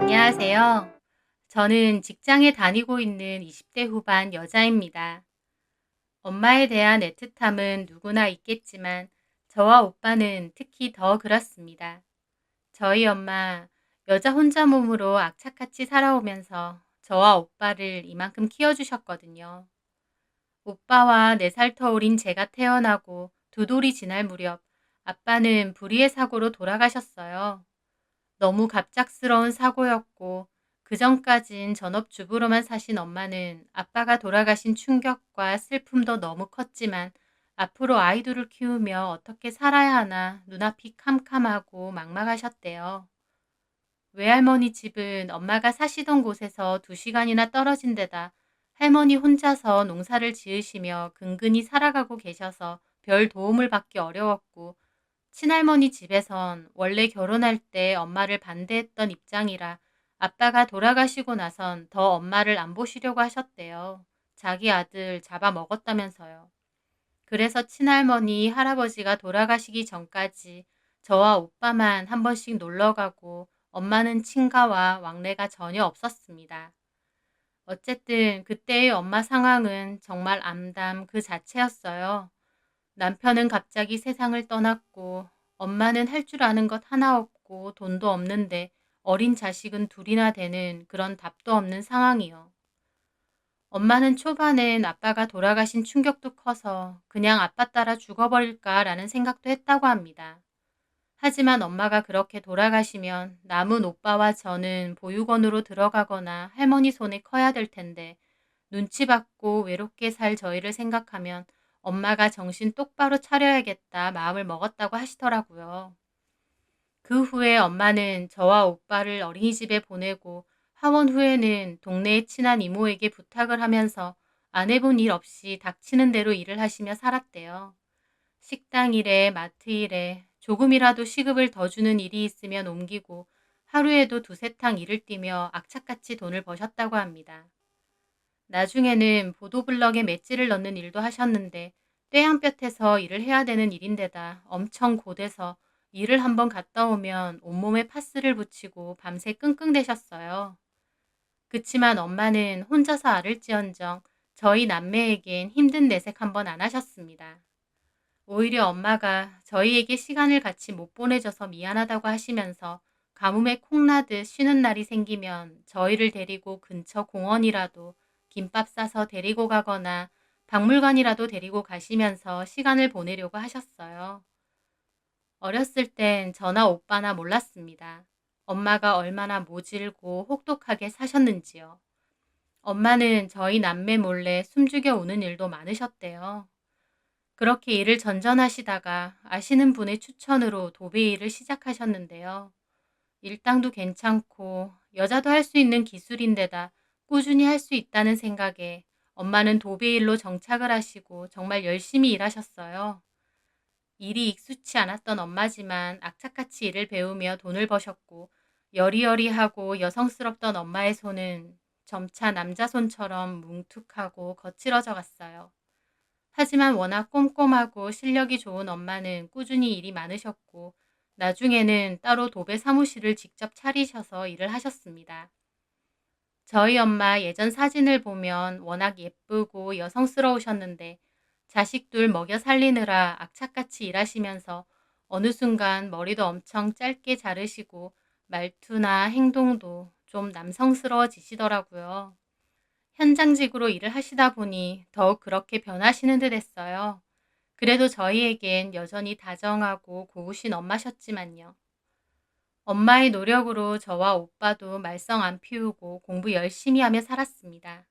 안녕하세요. 저는 직장에 다니고 있는 20대 후반 여자입니다. 엄마에 대한 애틋함은 누구나 있겠지만 저와 오빠는 특히 더 그렇습니다. 저희 엄마 여자 혼자 몸으로 악착같이 살아오면서 저와 오빠를 이만큼 키워주셨거든요. 오빠와 4살 터울인 제가 태어나고 두 돌이 지날 무렵 아빠는 불의의 사고로 돌아가셨어요. 너무 갑작스러운 사고였고 그전까진 전업주부로만 사신 엄마는 아빠가 돌아가신 충격과 슬픔도 너무 컸지만 앞으로 아이들을 키우며 어떻게 살아야 하나 눈앞이 캄캄하고 막막하셨대요. 외할머니 집은 엄마가 사시던 곳에서 2시간이나 떨어진 데다 할머니 혼자서 농사를 지으시며 근근히 살아가고 계셔서 별 도움을 받기 어려웠고 친할머니 집에선 원래 결혼할 때 엄마를 반대했던 입장이라 아빠가 돌아가시고 나선 더 엄마를 안 보시려고 하셨대요. 자기 아들 잡아먹었다면서요. 그래서 친할머니, 할아버지가 돌아가시기 전까지 저와 오빠만 한 번씩 놀러 가고 엄마는 친가와 왕래가 전혀 없었습니다. 어쨌든 그때의 엄마 상황은 정말 암담 그 자체였어요. 남편은 갑자기 세상을 떠났고 엄마는 할 줄 아는 것 하나 없고 돈도 없는데 어린 자식은 둘이나 되는 그런 답도 없는 상황이요. 엄마는 초반엔 아빠가 돌아가신 충격도 커서 그냥 아빠 따라 죽어버릴까라는 생각도 했다고 합니다. 하지만 엄마가 그렇게 돌아가시면 남은 오빠와 저는 보육원으로 들어가거나 할머니 손에 커야 될 텐데 눈치 받고 외롭게 살 저희를 생각하면 엄마가 정신 똑바로 차려야겠다 마음을 먹었다고 하시더라고요. 그 후에 엄마는 저와 오빠를 어린이집에 보내고 하원 후에는 동네의 친한 이모에게 부탁을 하면서 안 해본 일 없이 닥치는 대로 일을 하시며 살았대요. 식당 일에 마트 일에 조금이라도 시급을 더 주는 일이 있으면 옮기고 하루에도 두세 탕 일을 뛰며 악착같이 돈을 버셨다고 합니다. 나중에는 보도블럭에 매질을 넣는 일도 하셨는데 떼양볕에서 일을 해야 되는 일인데다 엄청 고돼서 일을 한번 갔다 오면 온몸에 파스를 붙이고 밤새 끙끙대셨어요. 그치만 엄마는 혼자서 앓을지언정 저희 남매에겐 힘든 내색 한번 안 하셨습니다. 오히려 엄마가 저희에게 시간을 같이 못 보내줘서 미안하다고 하시면서 가뭄에 콩나듯 쉬는 날이 생기면 저희를 데리고 근처 공원이라도 김밥 싸서 데리고 가거나 박물관이라도 데리고 가시면서 시간을 보내려고 하셨어요. 어렸을 땐 저나 오빠나 몰랐습니다. 엄마가 얼마나 모질고 혹독하게 사셨는지요. 엄마는 저희 남매 몰래 숨죽여 우는 일도 많으셨대요. 그렇게 일을 전전하시다가 아시는 분의 추천으로 도배 일을 시작하셨는데요. 일당도 괜찮고 여자도 할 수 있는 기술인데다 꾸준히 할 수 있다는 생각에 엄마는 도배 일로 정착을 하시고 정말 열심히 일하셨어요. 일이 익숙치 않았던 엄마지만 악착같이 일을 배우며 돈을 버셨고 여리여리하고 여성스럽던 엄마의 손은 점차 남자 손처럼 뭉툭하고 거칠어져 갔어요. 하지만 워낙 꼼꼼하고 실력이 좋은 엄마는 꾸준히 일이 많으셨고 나중에는 따로 도배 사무실을 직접 차리셔서 일을 하셨습니다. 저희 엄마 예전 사진을 보면 워낙 예쁘고 여성스러우셨는데 자식 둘 먹여 살리느라 악착같이 일하시면서 어느 순간 머리도 엄청 짧게 자르시고 말투나 행동도 좀 남성스러워지시더라고요. 현장직으로 일을 하시다 보니 더욱 그렇게 변하시는 듯 했어요. 그래도 저희에겐 여전히 다정하고 고우신 엄마셨지만요. 엄마의 노력으로 저와 오빠도 말썽 안 피우고 공부 열심히 하며 살았습니다.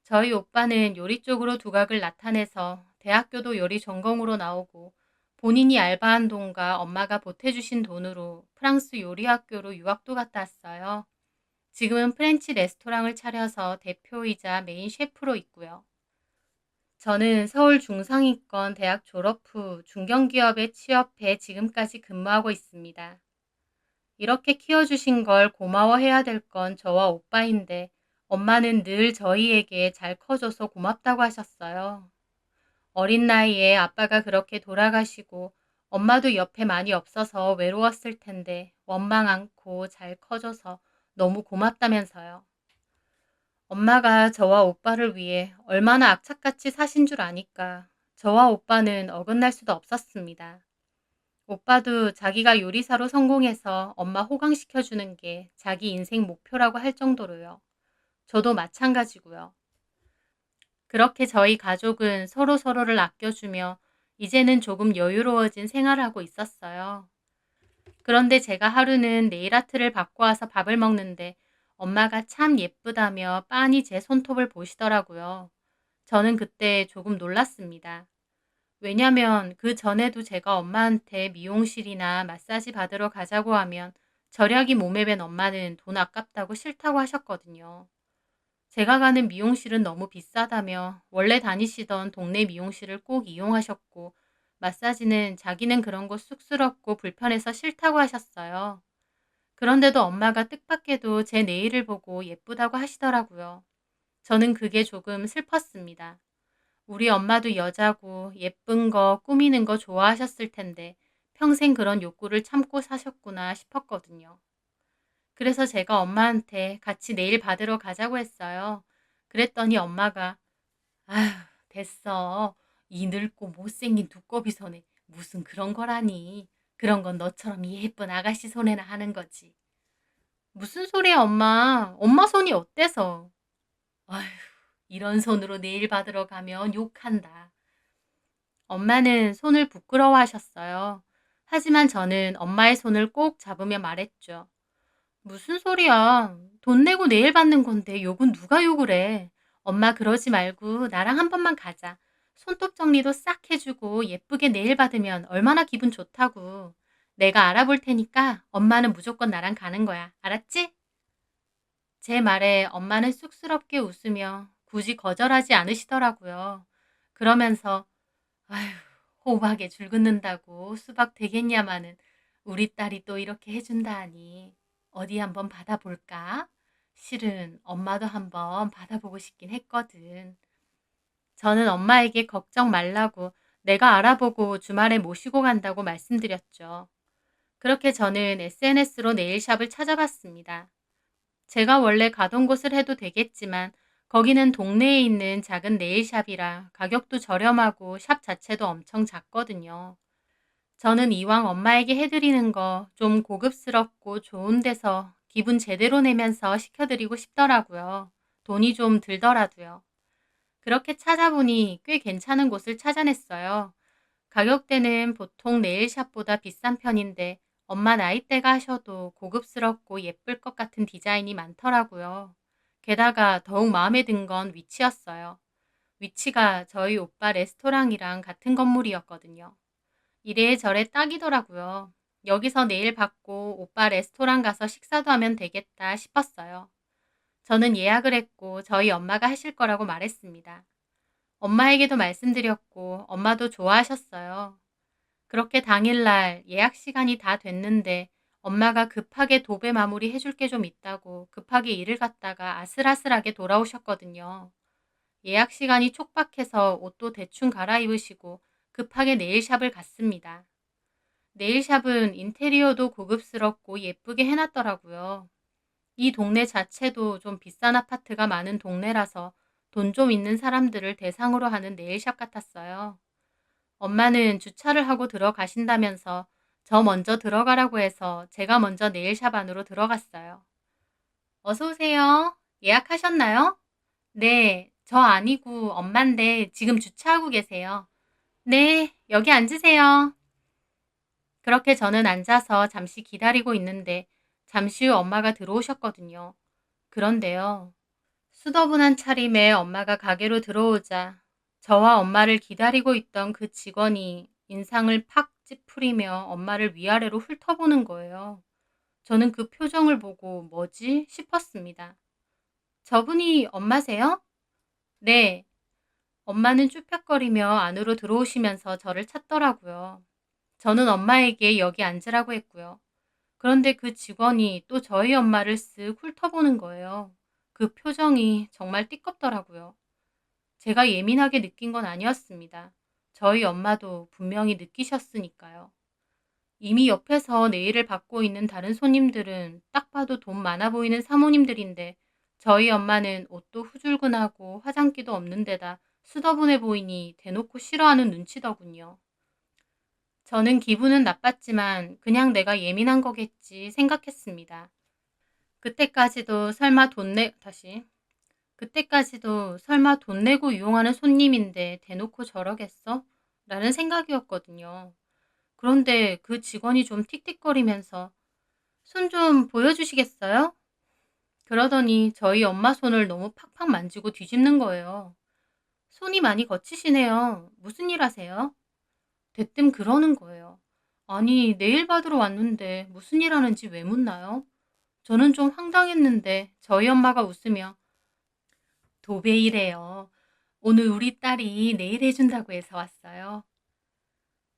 저희 오빠는 요리 쪽으로 두각을 나타내서 대학교도 요리 전공으로 나오고 본인이 알바한 돈과 엄마가 보태주신 돈으로 프랑스 요리학교로 유학도 갔다 왔어요. 지금은 프렌치 레스토랑을 차려서 대표이자 메인 셰프로 있고요. 저는 서울 중상위권 대학 졸업 후 중견기업에 취업해 지금까지 근무하고 있습니다. 이렇게 키워주신 걸 고마워해야 될 건 저와 오빠인데 엄마는 늘 저희에게 잘 커줘서 고맙다고 하셨어요. 어린 나이에 아빠가 그렇게 돌아가시고 엄마도 옆에 많이 없어서 외로웠을 텐데 원망 않고 잘 커줘서 너무 고맙다면서요. 엄마가 저와 오빠를 위해 얼마나 악착같이 사신 줄 아니까 저와 오빠는 어긋날 수도 없었습니다. 오빠도 자기가 요리사로 성공해서 엄마 호강시켜주는 게 자기 인생 목표라고 할 정도로요. 저도 마찬가지고요. 그렇게 저희 가족은 서로서로를 아껴주며 이제는 조금 여유로워진 생활을 하고 있었어요. 그런데 제가 하루는 네일아트를 받고 와서 밥을 먹는데 엄마가 참 예쁘다며 빤히 제 손톱을 보시더라고요. 저는 그때 조금 놀랐습니다. 왜냐면 그 전에도 제가 엄마한테 미용실이나 마사지 받으러 가자고 하면 절약이 몸에 밴 엄마는 돈 아깝다고 싫다고 하셨거든요. 제가 가는 미용실은 너무 비싸다며 원래 다니시던 동네 미용실을 꼭 이용하셨고 마사지는 자기는 그런 거 쑥스럽고 불편해서 싫다고 하셨어요. 그런데도 엄마가 뜻밖에도 제 네일을 보고 예쁘다고 하시더라고요. 저는 그게 조금 슬펐습니다. 우리 엄마도 여자고 예쁜 거, 꾸미는 거 좋아하셨을 텐데 평생 그런 욕구를 참고 사셨구나 싶었거든요. 그래서 제가 엄마한테 같이 네일 받으러 가자고 했어요. 그랬더니 엄마가 아휴 됐어. 이 늙고 못생긴 두꺼비 손에 무슨 그런 거라니. 그런 건 너처럼 예쁜 아가씨 손에나 하는 거지. 무슨 소리야 엄마. 엄마 손이 어때서. 아휴 이런 손으로 네일 받으러 가면 욕한다. 엄마는 손을 부끄러워하셨어요. 하지만 저는 엄마의 손을 꼭 잡으며 말했죠. 무슨 소리야. 돈 내고 네일 받는 건데 욕은 누가 욕을 해. 엄마 그러지 말고 나랑 한 번만 가자. 손톱 정리도 싹 해주고 예쁘게 네일 받으면 얼마나 기분 좋다고. 내가 알아볼 테니까 엄마는 무조건 나랑 가는 거야. 알았지? 제 말에 엄마는 쑥스럽게 웃으며 굳이 거절하지 않으시더라고요. 그러면서 아휴, 호박에 줄 긋는다고 수박 되겠냐마는 우리 딸이 또 이렇게 해준다 하니 어디 한번 받아볼까? 실은 엄마도 한번 받아보고 싶긴 했거든. 저는 엄마에게 걱정 말라고 내가 알아보고 주말에 모시고 간다고 말씀드렸죠. 그렇게 저는 SNS로 네일샵을 찾아봤습니다. 제가 원래 가던 곳을 해도 되겠지만 거기는 동네에 있는 작은 네일샵이라 가격도 저렴하고 샵 자체도 엄청 작거든요. 저는 이왕 엄마에게 해드리는 거 좀 고급스럽고 좋은 데서 기분 제대로 내면서 시켜드리고 싶더라고요. 돈이 좀 들더라도요. 그렇게 찾아보니 꽤 괜찮은 곳을 찾아냈어요. 가격대는 보통 네일샵보다 비싼 편인데 엄마 나이대가 하셔도 고급스럽고 예쁠 것 같은 디자인이 많더라고요. 게다가 더욱 마음에 든 건 위치였어요. 위치가 저희 오빠 레스토랑이랑 같은 건물이었거든요. 이래저래 딱이더라고요. 여기서 네일 받고 오빠 레스토랑 가서 식사도 하면 되겠다 싶었어요. 저는 예약을 했고 저희 엄마가 하실 거라고 말했습니다. 엄마에게도 말씀드렸고 엄마도 좋아하셨어요. 그렇게 당일날 예약 시간이 다 됐는데 엄마가 급하게 도배 마무리 해줄 게 좀 있다고 급하게 일을 갔다가 아슬아슬하게 돌아오셨거든요. 예약 시간이 촉박해서 옷도 대충 갈아입으시고 급하게 네일샵을 갔습니다. 네일샵은 인테리어도 고급스럽고 예쁘게 해놨더라고요. 이 동네 자체도 좀 비싼 아파트가 많은 동네라서 돈 좀 있는 사람들을 대상으로 하는 네일샵 같았어요. 엄마는 주차를 하고 들어가신다면서 저 먼저 들어가라고 해서 제가 먼저 네일샵 안으로 들어갔어요. 어서 오세요. 예약하셨나요? 네, 저 아니고 엄마인데 지금 주차하고 계세요. 네, 여기 앉으세요. 그렇게 저는 앉아서 잠시 기다리고 있는데 잠시 후 엄마가 들어오셨거든요. 그런데요. 수더분한 차림에 엄마가 가게로 들어오자 저와 엄마를 기다리고 있던 그 직원이 인상을 팍 찌푸리며 엄마를 위아래로 훑어보는 거예요. 저는 그 표정을 보고 뭐지 싶었습니다. 저분이 엄마세요? 네. 엄마는 쭈뼛거리며 안으로 들어오시면서 저를 찾더라고요. 저는 엄마에게 여기 앉으라고 했고요. 그런데 그 직원이 또 저희 엄마를 쓱 훑어보는 거예요. 그 표정이 정말 띠껍더라고요. 제가 예민하게 느낀 건 아니었습니다. 저희 엄마도 분명히 느끼셨으니까요. 이미 옆에서 네일을 받고 있는 다른 손님들은 딱 봐도 돈 많아 보이는 사모님들인데 저희 엄마는 옷도 후줄근하고 화장기도 없는 데다 수더분해 보이니 대놓고 싫어하는 눈치더군요. 저는 기분은 나빴지만 그냥 내가 예민한 거겠지 생각했습니다. 그때까지도 설마 그때까지도 설마 돈 내고 이용하는 손님인데 대놓고 저러겠어? 라는 생각이었거든요. 그런데 그 직원이 좀 틱틱거리면서 손 좀 보여주시겠어요? 그러더니 저희 엄마 손을 너무 팍팍 만지고 뒤집는 거예요. 손이 많이 거치시네요. 무슨 일 하세요? 대뜸 그러는 거예요. 아니, 네일 받으러 왔는데 무슨 일 하는지 왜 묻나요? 저는 좀 황당했는데 저희 엄마가 웃으며 도배이래요. 오늘 우리 딸이 네일 해준다고 해서 왔어요.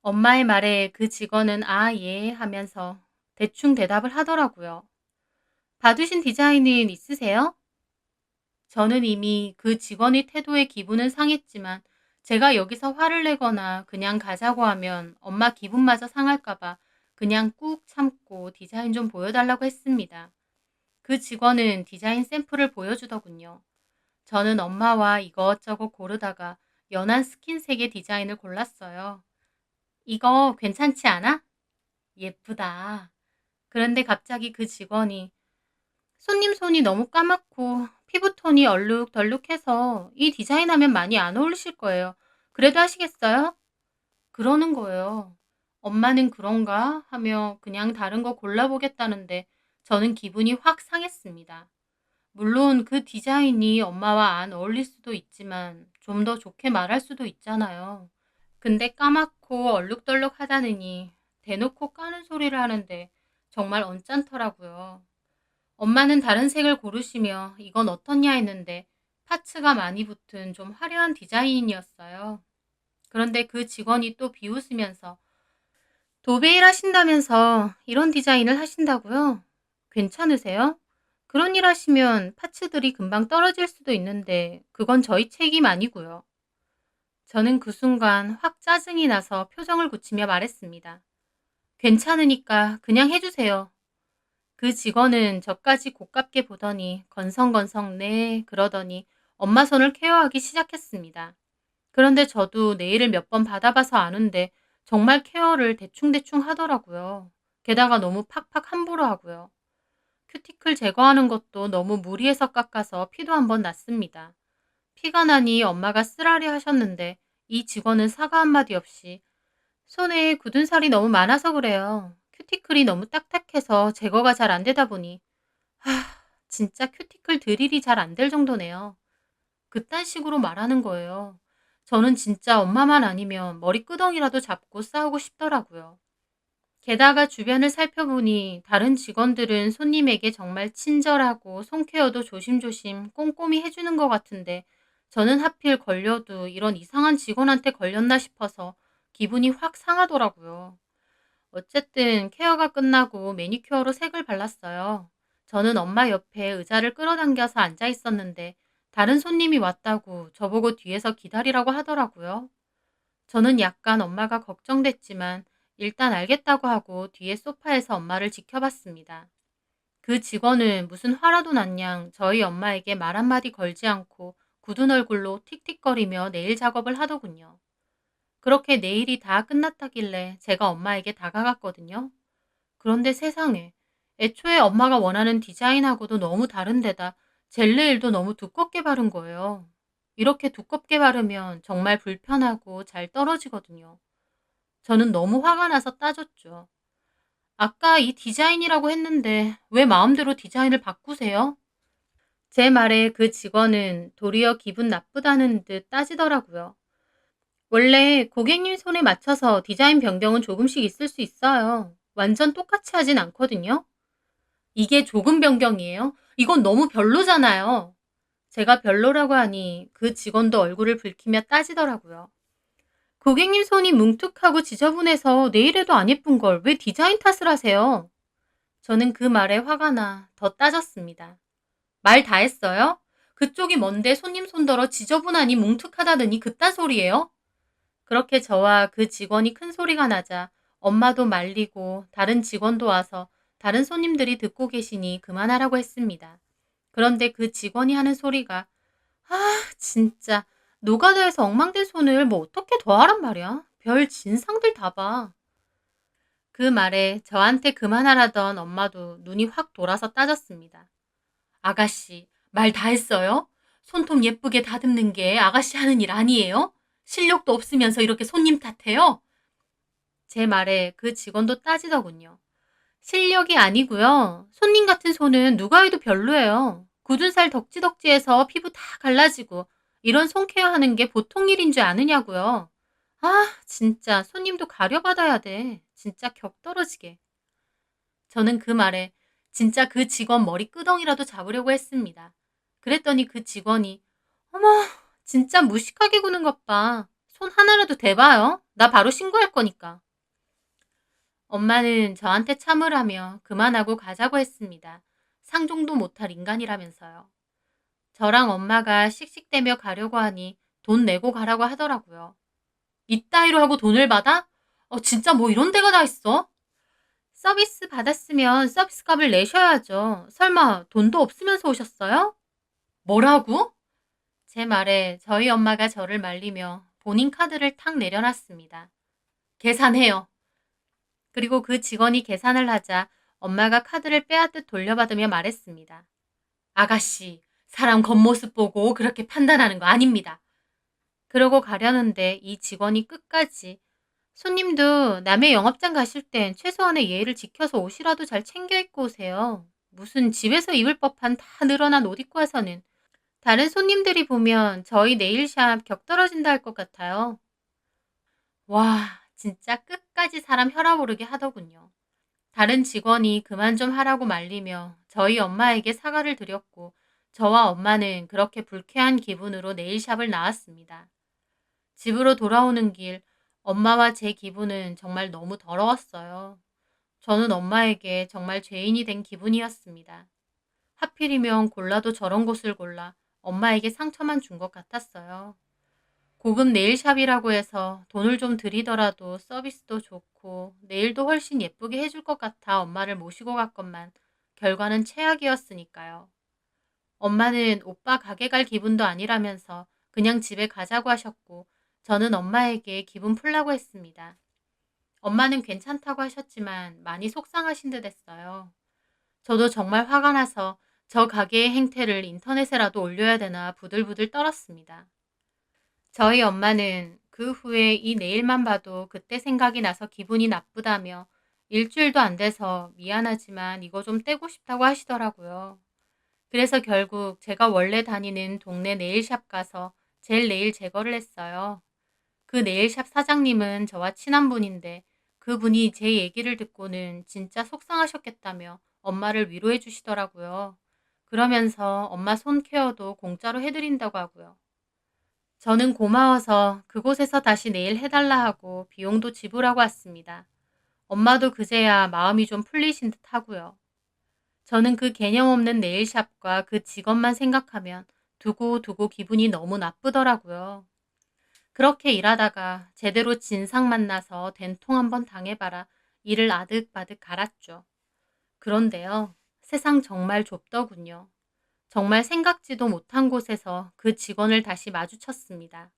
엄마의 말에 그 직원은 아, 예 하면서 대충 대답을 하더라고요. 받으신 디자인은 있으세요? 저는 이미 그 직원의 태도에 기분은 상했지만 제가 여기서 화를 내거나 그냥 가자고 하면 엄마 기분마저 상할까봐 그냥 꾹 참고 디자인 좀 보여달라고 했습니다. 그 직원은 디자인 샘플을 보여주더군요. 저는 엄마와 이것저것 고르다가 연한 스킨색의 디자인을 골랐어요. 이거 괜찮지 않아? 예쁘다. 그런데 갑자기 그 직원이 손님 손이 너무 까맣고 피부톤이 얼룩덜룩해서 이 디자인하면 많이 안 어울리실 거예요. 그래도 하시겠어요? 그러는 거예요. 엄마는 그런가 하며 그냥 다른 거 골라보겠다는데 저는 기분이 확 상했습니다. 물론 그 디자인이 엄마와 안 어울릴 수도 있지만 좀 더 좋게 말할 수도 있잖아요. 근데 까맣고 얼룩덜룩하다느니 대놓고 까는 소리를 하는데 정말 언짢더라고요. 엄마는 다른 색을 고르시며 이건 어떻냐 했는데 파츠가 많이 붙은 좀 화려한 디자인이었어요. 그런데 그 직원이 또 비웃으면서 도배일 하신다면서 이런 디자인을 하신다고요? 괜찮으세요? 그런 일 하시면 파츠들이 금방 떨어질 수도 있는데 그건 저희 책임 아니고요. 저는 그 순간 확 짜증이 나서 표정을 굳히며 말했습니다. 괜찮으니까 그냥 해주세요. 그 직원은 저까지 고깝게 보더니 건성건성 네 그러더니 엄마 손을 케어하기 시작했습니다. 그런데 저도 네일을 몇 번 받아봐서 아는데 정말 케어를 대충대충 하더라고요. 게다가 너무 팍팍 함부로 하고요. 큐티클 제거하는 것도 너무 무리해서 깎아서 피도 한번 났습니다. 피가 나니 엄마가 쓰라리 하셨는데 이 직원은 사과 한마디 없이 손에 굳은 살이 너무 많아서 그래요. 큐티클이 너무 딱딱해서 제거가 잘 안 되다 보니 하, 진짜 큐티클 드릴이 잘 안 될 정도네요. 그딴 식으로 말하는 거예요. 저는 진짜 엄마만 아니면 머리끄덩이라도 잡고 싸우고 싶더라고요. 게다가 주변을 살펴보니 다른 직원들은 손님에게 정말 친절하고 손케어도 조심조심 꼼꼼히 해주는 것 같은데 저는 하필 걸려도 이런 이상한 직원한테 걸렸나 싶어서 기분이 확 상하더라고요. 어쨌든 케어가 끝나고 매니큐어로 색을 발랐어요. 저는 엄마 옆에 의자를 끌어당겨서 앉아 있었는데 다른 손님이 왔다고 저보고 뒤에서 기다리라고 하더라고요. 저는 약간 엄마가 걱정됐지만 일단 알겠다고 하고 뒤에 소파에서 엄마를 지켜봤습니다. 그 직원은 무슨 화라도 난 양 저희 엄마에게 말 한마디 걸지 않고 굳은 얼굴로 틱틱거리며 네일 작업을 하더군요. 그렇게 네일이 다 끝났다길래 제가 엄마에게 다가갔거든요. 그런데 세상에, 애초에 엄마가 원하는 디자인하고도 너무 다른데다 젤 네일도 너무 두껍게 바른 거예요. 이렇게 두껍게 바르면 정말 불편하고 잘 떨어지거든요. 저는 너무 화가 나서 따졌죠. 아까 이 디자인이라고 했는데 왜 마음대로 디자인을 바꾸세요? 제 말에 그 직원은 도리어 기분 나쁘다는 듯 따지더라고요. 원래 고객님 손에 맞춰서 디자인 변경은 조금씩 있을 수 있어요. 완전 똑같이 하진 않거든요. 이게 조금 변경이에요? 이건 너무 별로잖아요. 제가 별로라고 하니 그 직원도 얼굴을 붉히며 따지더라고요. 고객님 손이 뭉툭하고 지저분해서 내일에도 안 예쁜 걸 왜 디자인 탓을 하세요? 저는 그 말에 화가 나 더 따졌습니다. 말 다 했어요? 그쪽이 뭔데 손님 손더러 지저분하니 뭉툭하다더니 그딴 소리예요? 그렇게 저와 그 직원이 큰 소리가 나자 엄마도 말리고 다른 직원도 와서 다른 손님들이 듣고 계시니 그만하라고 했습니다. 그런데 그 직원이 하는 소리가 진짜 노가다에서 엉망된 손을 뭐 어떻게 더 하란 말이야. 별 진상들 다 봐. 그 말에 저한테 그만하라던 엄마도 눈이 확 돌아서 따졌습니다. 아가씨, 말 다 했어요? 손톱 예쁘게 다듬는 게 아가씨 하는 일 아니에요? 실력도 없으면서 이렇게 손님 탓해요? 제 말에 그 직원도 따지더군요. 실력이 아니고요. 손님 같은 손은 누가 해도 별로예요. 굳은 살 덕지덕지해서 피부 다 갈라지고 이런 손 케어하는 게 보통 일인 줄 아느냐고요. 진짜 손님도 가려받아야 돼. 진짜 격 떨어지게. 저는 그 말에 진짜 그 직원 머리 끄덩이라도 잡으려고 했습니다. 그랬더니 그 직원이 어머 진짜 무식하게 구는 것 봐. 손 하나라도 대봐요. 나 바로 신고할 거니까. 엄마는 저한테 참으라며 그만하고 가자고 했습니다. 상종도 못할 인간이라면서요. 저랑 엄마가 씩씩대며 가려고 하니 돈 내고 가라고 하더라고요. 이따위로 하고 돈을 받아? 진짜 뭐 이런 데가 다 있어? 서비스 받았으면 서비스 값을 내셔야죠. 설마 돈도 없으면서 오셨어요? 뭐라고? 제 말에 저희 엄마가 저를 말리며 본인 카드를 탁 내려놨습니다. 계산해요. 그리고 그 직원이 계산을 하자 엄마가 카드를 빼앗듯 돌려받으며 말했습니다. 아가씨, 사람 겉모습 보고 그렇게 판단하는 거 아닙니다. 그러고 가려는데 이 직원이 끝까지 손님도 남의 영업장 가실 땐 최소한의 예의를 지켜서 옷이라도 잘 챙겨 입고 오세요. 무슨 집에서 입을 법한 다 늘어난 옷 입고 와서는 다른 손님들이 보면 저희 네일샵 격 떨어진다 할 것 같아요. 와, 진짜 끝까지 사람 혈압 오르게 하더군요. 다른 직원이 그만 좀 하라고 말리며 저희 엄마에게 사과를 드렸고 저와 엄마는 그렇게 불쾌한 기분으로 네일샵을 나왔습니다. 집으로 돌아오는 길 엄마와 제 기분은 정말 너무 더러웠어요. 저는 엄마에게 정말 죄인이 된 기분이었습니다. 하필이면 골라도 저런 곳을 골라 엄마에게 상처만 준 것 같았어요. 고급 네일샵이라고 해서 돈을 좀 들이더라도 서비스도 좋고 네일도 훨씬 예쁘게 해줄 것 같아 엄마를 모시고 갔건만 결과는 최악이었으니까요. 엄마는 오빠 가게 갈 기분도 아니라면서 그냥 집에 가자고 하셨고 저는 엄마에게 기분 풀라고 했습니다. 엄마는 괜찮다고 하셨지만 많이 속상하신 듯 했어요. 저도 정말 화가 나서 저 가게의 행태를 인터넷에라도 올려야 되나 부들부들 떨었습니다. 저희 엄마는 그 후에 이 네일만 봐도 그때 생각이 나서 기분이 나쁘다며 일주일도 안 돼서 미안하지만 이거 좀 떼고 싶다고 하시더라고요. 그래서 결국 제가 원래 다니는 동네 네일샵 가서 젤 네일 제거를 했어요. 그 네일샵 사장님은 저와 친한 분인데 그분이 제 얘기를 듣고는 진짜 속상하셨겠다며 엄마를 위로해 주시더라고요. 그러면서 엄마 손 케어도 공짜로 해드린다고 하고요. 저는 고마워서 그곳에서 다시 네일 해달라 하고 비용도 지불하고 왔습니다. 엄마도 그제야 마음이 좀 풀리신 듯 하고요. 저는 그 개념 없는 네일샵과 그 직원만 생각하면 두고두고 기분이 너무 나쁘더라고요. 그렇게 일하다가 제대로 진상 만나서 된통 한번 당해봐라 이를 아득바득 갈았죠. 그런데요, 세상 정말 좁더군요. 정말 생각지도 못한 곳에서 그 직원을 다시 마주쳤습니다.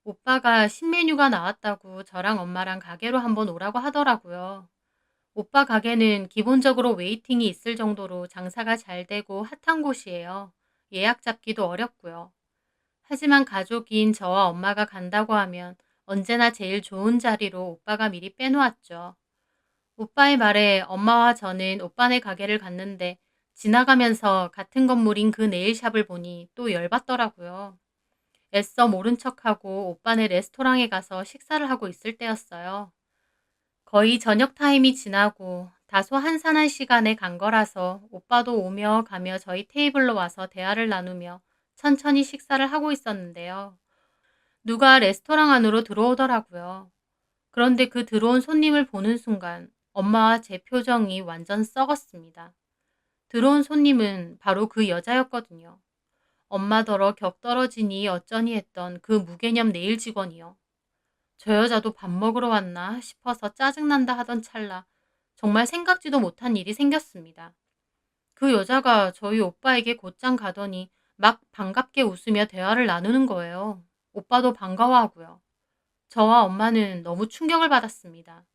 오빠가 신메뉴가 나왔다고 저랑 엄마랑 가게로 한번 오라고 하더라고요. 오빠 가게는 기본적으로 웨이팅이 있을 정도로 장사가 잘 되고 핫한 곳이에요. 예약 잡기도 어렵고요. 하지만 가족인 저와 엄마가 간다고 하면 언제나 제일 좋은 자리로 오빠가 미리 빼놓았죠. 오빠의 말에 엄마와 저는 오빠네 가게를 갔는데 지나가면서 같은 건물인 그 네일샵을 보니 또 열받더라고요. 애써 모른 척하고 오빠네 레스토랑에 가서 식사를 하고 있을 때였어요. 거의 저녁 타임이 지나고 다소 한산한 시간에 간 거라서 오빠도 오며 가며 저희 테이블로 와서 대화를 나누며 천천히 식사를 하고 있었는데요. 누가 레스토랑 안으로 들어오더라고요. 그런데 그 들어온 손님을 보는 순간 엄마와 제 표정이 완전 썩었습니다. 들어온 손님은 바로 그 여자였거든요. 엄마더러 격 떨어지니 어쩌니 했던 그 무개념 네일 직원이요. 저 여자도 밥 먹으러 왔나 싶어서 짜증난다 하던 찰나 정말 생각지도 못한 일이 생겼습니다. 그 여자가 저희 오빠에게 곧장 가더니 막 반갑게 웃으며 대화를 나누는 거예요. 오빠도 반가워하고요. 저와 엄마는 너무 충격을 받았습니다.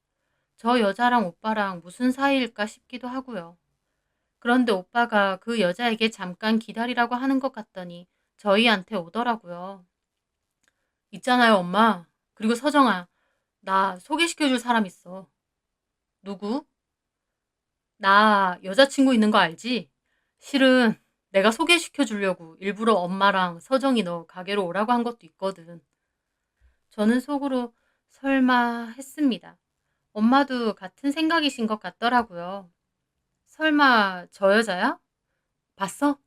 저 여자랑 오빠랑 무슨 사이일까 싶기도 하고요. 그런데 오빠가 그 여자에게 잠깐 기다리라고 하는 것 같더니 저희한테 오더라고요. 있잖아요, 엄마. 그리고 서정아, 나 소개시켜줄 사람 있어. 누구? 나 여자친구 있는 거 알지? 실은 내가 소개시켜 주려고 일부러 엄마랑 서정이 너 가게로 오라고 한 것도 있거든. 저는 속으로 설마 했습니다. 엄마도 같은 생각이신 것 같더라고요. 설마 저 여자야? 봤어?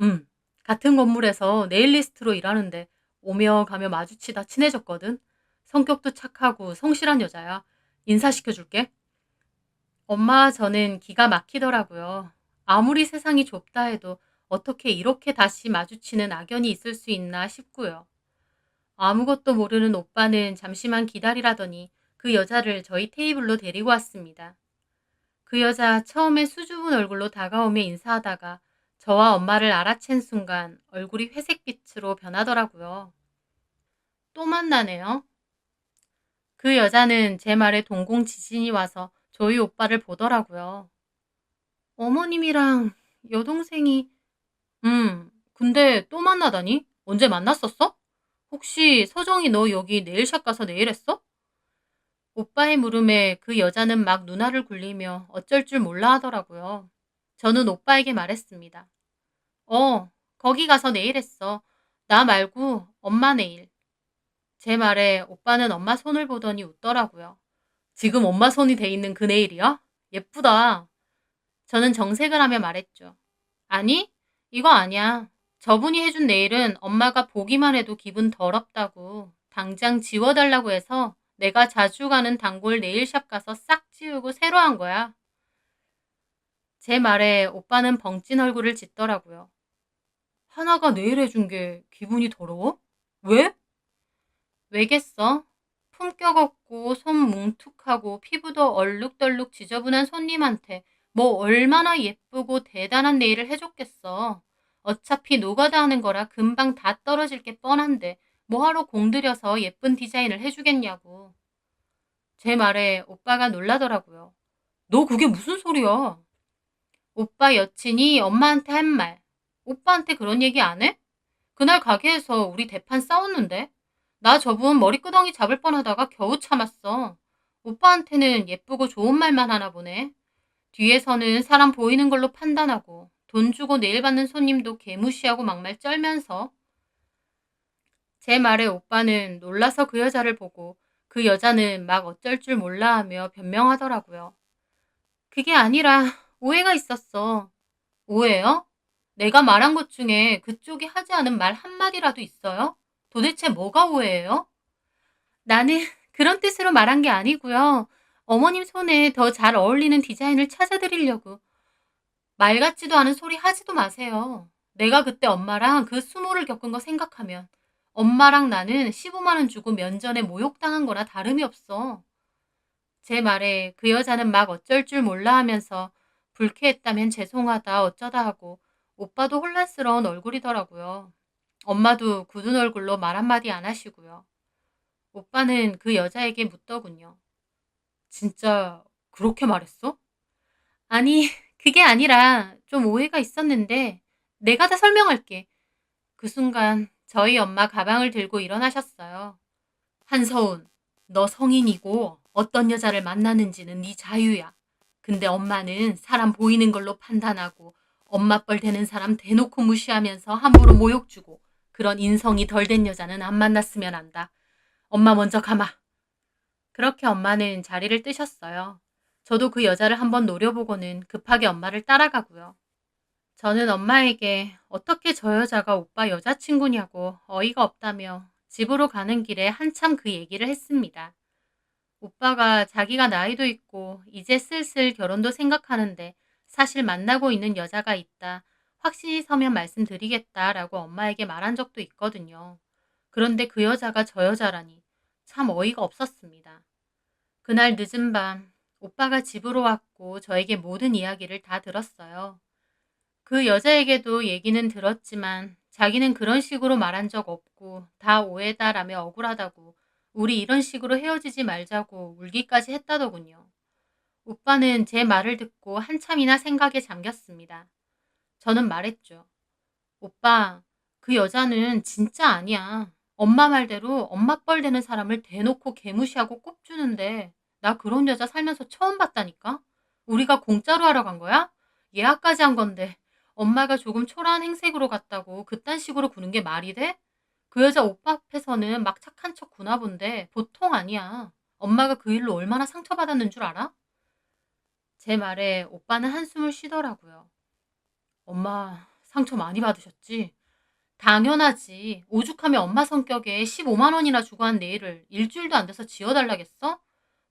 응. 같은 건물에서 네일리스트로 일하는데 오며 가며 마주치다 친해졌거든. 성격도 착하고 성실한 여자야. 인사시켜 줄게. 엄마와 저는 기가 막히더라고요. 아무리 세상이 좁다 해도 어떻게 이렇게 다시 마주치는 악연이 있을 수 있나 싶고요. 아무것도 모르는 오빠는 잠시만 기다리라더니 그 여자를 저희 테이블로 데리고 왔습니다. 그 여자 처음에 수줍은 얼굴로 다가오며 인사하다가 저와 엄마를 알아챈 순간 얼굴이 회색빛으로 변하더라고요. 또 만나네요. 그 여자는 제 말에 동공 지진이 와서 저희 오빠를 보더라고요. 어머님이랑 여동생이 근데 또 만나다니? 언제 만났었어? 혹시 서정이 너 여기 네일샵 가서 네일했어? 오빠의 물음에 그 여자는 막 눈알을 굴리며 어쩔 줄 몰라 하더라고요. 저는 오빠에게 말했습니다. 거기 가서 네일했어. 나 말고 엄마 네일. 제 말에 오빠는 엄마 손을 보더니 웃더라고요. 지금 엄마 손이 돼 있는 그 네일이야? 예쁘다. 저는 정색을 하며 말했죠. 아니, 이거 아니야. 저분이 해준 네일은 엄마가 보기만 해도 기분 더럽다고 당장 지워달라고 해서 내가 자주 가는 단골 네일샵 가서 싹 지우고 새로 한 거야. 제 말에 오빠는 벙찐 얼굴을 짓더라고요. 하나가 네일 해준 게 기분이 더러워? 왜? 왜겠어? 품격 없고 손 뭉툭하고 피부도 얼룩덜룩 지저분한 손님한테 뭐 얼마나 예쁘고 대단한 네일을 해줬겠어. 어차피 노가다 하는 거라 금방 다 떨어질 게 뻔한데 뭐하러 공들여서 예쁜 디자인을 해주겠냐고. 제 말에 오빠가 놀라더라고요. 너 그게 무슨 소리야? 오빠 여친이 엄마한테 한 말. 오빠한테 그런 얘기 안 해? 그날 가게에서 우리 대판 싸웠는데? 나 저분 머리끄덩이 잡을 뻔하다가 겨우 참았어. 오빠한테는 예쁘고 좋은 말만 하나 보네. 뒤에서는 사람 보이는 걸로 판단하고 돈 주고 네일 받는 손님도 개무시하고 막말 쩔면서 제 말에 오빠는 놀라서 그 여자를 보고 그 여자는 막 어쩔 줄 몰라 하며 변명하더라고요. 그게 아니라 오해가 있었어. 오해요? 내가 말한 것 중에 그쪽이 하지 않은 말 한마디라도 있어요? 도대체 뭐가 오해예요? 나는 그런 뜻으로 말한 게 아니고요. 어머님 손에 더 잘 어울리는 디자인을 찾아드리려고. 말 같지도 않은 소리 하지도 마세요. 내가 그때 엄마랑 그 수모를 겪은 거 생각하면 엄마랑 나는 15만 원 주고 면전에 모욕당한 거나 다름이 없어. 제 말에 그 여자는 막 어쩔 줄 몰라 하면서 불쾌했다면 죄송하다 어쩌다 하고 오빠도 혼란스러운 얼굴이더라고요. 엄마도 굳은 얼굴로 말 한마디 안 하시고요. 오빠는 그 여자에게 묻더군요. 진짜 그렇게 말했어? 아니, 그게 아니라 좀 오해가 있었는데 내가 다 설명할게. 그 순간 저희 엄마 가방을 들고 일어나셨어요. 한서운, 너 성인이고 어떤 여자를 만나는지는 네 자유야. 근데 엄마는 사람 보이는 걸로 판단하고 엄마 뻘 되는 사람 대놓고 무시하면서 함부로 모욕 주고 그런 인성이 덜 된 여자는 안 만났으면 한다. 엄마 먼저 가마. 그렇게 엄마는 자리를 뜨셨어요. 저도 그 여자를 한번 노려보고는 급하게 엄마를 따라가고요. 저는 엄마에게 어떻게 저 여자가 오빠 여자친구냐고 어이가 없다며 집으로 가는 길에 한참 그 얘기를 했습니다. 오빠가 자기가 나이도 있고 이제 슬슬 결혼도 생각하는데 사실 만나고 있는 여자가 있다. 확신이 서면 말씀드리겠다라고 엄마에게 말한 적도 있거든요. 그런데 그 여자가 저 여자라니. 참 어이가 없었습니다. 그날 늦은 밤 오빠가 집으로 왔고 저에게 모든 이야기를 다 들었어요. 그 여자에게도 얘기는 들었지만 자기는 그런 식으로 말한 적 없고 다 오해다라며 억울하다고 우리 이런 식으로 헤어지지 말자고 울기까지 했다더군요. 오빠는 제 말을 듣고 한참이나 생각에 잠겼습니다. 저는 말했죠. 오빠, 그 여자는 진짜 아니야. 엄마 말대로 엄마 뻘 되는 사람을 대놓고 개무시하고 꼽주는데 나 그런 여자 살면서 처음 봤다니까? 우리가 공짜로 하러 간 거야? 예약까지 한 건데 엄마가 조금 초라한 행색으로 갔다고 그딴 식으로 구는 게 말이 돼? 그 여자 오빠 앞에서는 막 착한 척 구나 본데 보통 아니야. 엄마가 그 일로 얼마나 상처받았는 줄 알아? 제 말에 오빠는 한숨을 쉬더라고요. 엄마 상처 많이 받으셨지? 당연하지. 오죽하면 엄마 성격에 15만 원이나 주고 한 네일을 일주일도 안 돼서 지워달라겠어?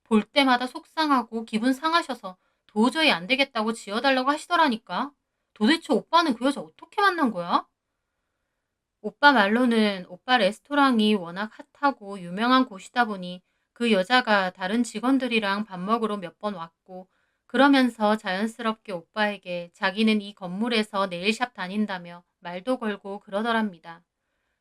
볼 때마다 속상하고 기분 상하셔서 도저히 안 되겠다고 지워달라고 하시더라니까. 도대체 오빠는 그 여자 어떻게 만난 거야? 오빠 말로는 오빠 레스토랑이 워낙 핫하고 유명한 곳이다 보니 그 여자가 다른 직원들이랑 밥 먹으러 몇 번 왔고 그러면서 자연스럽게 오빠에게 자기는 이 건물에서 네일샵 다닌다며 말도 걸고 그러더랍니다.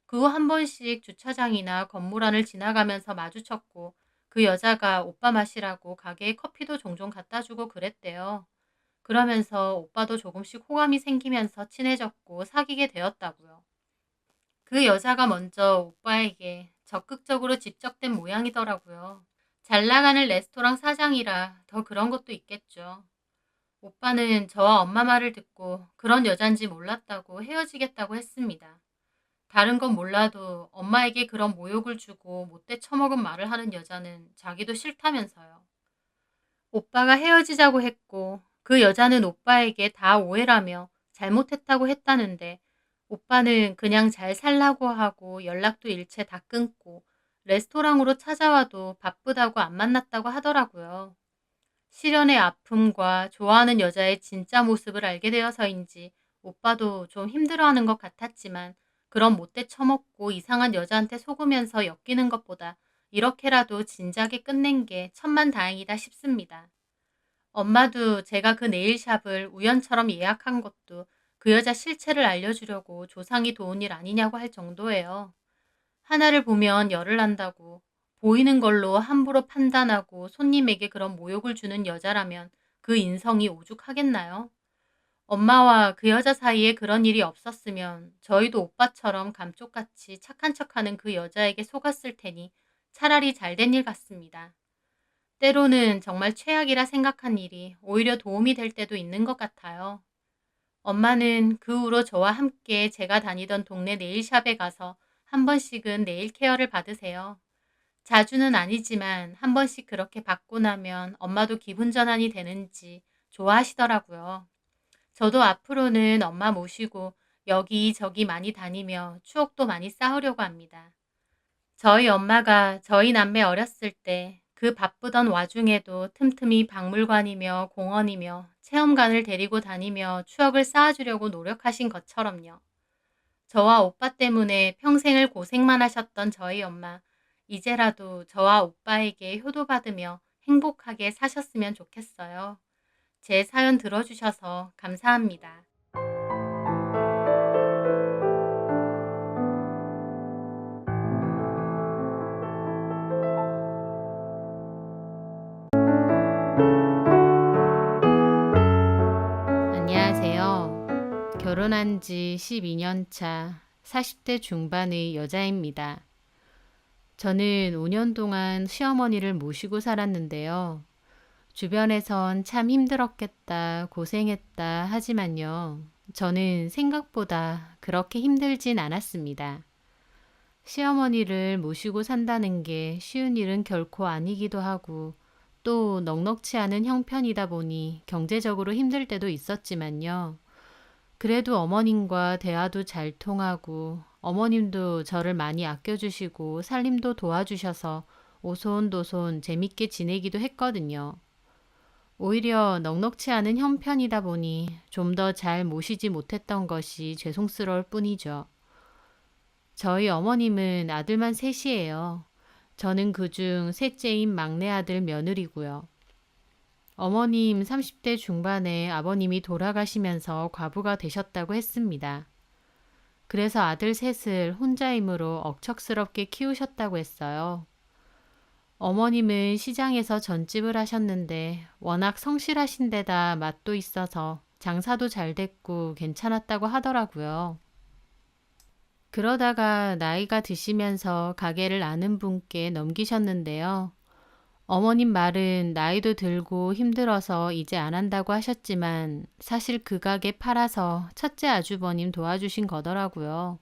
그 후 한 번씩 주차장이나 건물 안을 지나가면서 마주쳤고 그 여자가 오빠 마시라고 가게에 커피도 종종 갖다 주고 그랬대요. 그러면서 오빠도 조금씩 호감이 생기면서 친해졌고 사귀게 되었다고요. 그 여자가 먼저 오빠에게 적극적으로 집적된 모양이더라고요. 잘 나가는 레스토랑 사장이라 더 그런 것도 있겠죠. 오빠는 저와 엄마 말을 듣고 그런 여잔지 몰랐다고 헤어지겠다고 했습니다. 다른 건 몰라도 엄마에게 그런 모욕을 주고 못돼 처먹은 말을 하는 여자는 자기도 싫다면서요. 오빠가 헤어지자고 했고 그 여자는 오빠에게 다 오해라며 잘못했다고 했다는데 오빠는 그냥 잘 살라고 하고 연락도 일체 다 끊고 레스토랑으로 찾아와도 바쁘다고 안 만났다고 하더라고요. 시련의 아픔과 좋아하는 여자의 진짜 모습을 알게 되어서인지 오빠도 좀 힘들어하는 것 같았지만 그런 못돼 처먹고 이상한 여자한테 속으면서 엮이는 것보다 이렇게라도 진작에 끝낸 게 천만다행이다 싶습니다. 엄마도 제가 그 네일샵을 우연처럼 예약한 것도 그 여자 실체를 알려주려고 조상이 도운 일 아니냐고 할 정도예요. 하나를 보면 열을 난다고 보이는 걸로 함부로 판단하고 손님에게 그런 모욕을 주는 여자라면 그 인성이 오죽하겠나요? 엄마와 그 여자 사이에 그런 일이 없었으면 저희도 오빠처럼 감쪽같이 착한 척하는 그 여자에게 속았을 테니 차라리 잘된 일 같습니다. 때로는 정말 최악이라 생각한 일이 오히려 도움이 될 때도 있는 것 같아요. 엄마는 그 후로 저와 함께 제가 다니던 동네 네일샵에 가서 한 번씩은 네일 케어를 받으세요. 자주는 아니지만 한 번씩 그렇게 받고 나면 엄마도 기분 전환이 되는지 좋아하시더라고요. 저도 앞으로는 엄마 모시고 여기저기 많이 다니며 추억도 많이 쌓으려고 합니다. 저희 엄마가 저희 남매 어렸을 때 그 바쁘던 와중에도 틈틈이 박물관이며 공원이며 체험관을 데리고 다니며 추억을 쌓아주려고 노력하신 것처럼요. 저와 오빠 때문에 평생을 고생만 하셨던 저희 엄마, 이제라도 저와 오빠에게 효도받으며 행복하게 사셨으면 좋겠어요. 제 사연 들어주셔서 감사합니다. 안녕하세요. 결혼한 지 12년 차 40대 중반의 여자입니다. 저는 5년 동안 시어머니를 모시고 살았는데요. 주변에선 참 힘들었겠다, 고생했다 하지만요. 저는 생각보다 그렇게 힘들진 않았습니다. 시어머니를 모시고 산다는 게 쉬운 일은 결코 아니기도 하고 또 넉넉지 않은 형편이다 보니 경제적으로 힘들 때도 있었지만요. 그래도 어머님과 대화도 잘 통하고 어머님도 저를 많이 아껴주시고 살림도 도와주셔서 오손도손 재밌게 지내기도 했거든요. 오히려 넉넉지 않은 형편이다 보니 좀 더 잘 모시지 못했던 것이 죄송스러울 뿐이죠. 저희 어머님은 아들만 셋이에요. 저는 그중 셋째인 막내 아들 며느리고요. 어머님 30대 중반에 아버님이 돌아가시면서 과부가 되셨다고 했습니다. 그래서 아들 셋을 혼자 힘으로 억척스럽게 키우셨다고 했어요. 어머님은 시장에서 전집을 하셨는데 워낙 성실하신 데다 맛도 있어서 장사도 잘 됐고 괜찮았다고 하더라고요. 그러다가 나이가 드시면서 가게를 아는 분께 넘기셨는데요. 어머님 말은 나이도 들고 힘들어서 이제 안 한다고 하셨지만 사실 그 가게 팔아서 첫째 아주버님 도와주신 거더라고요.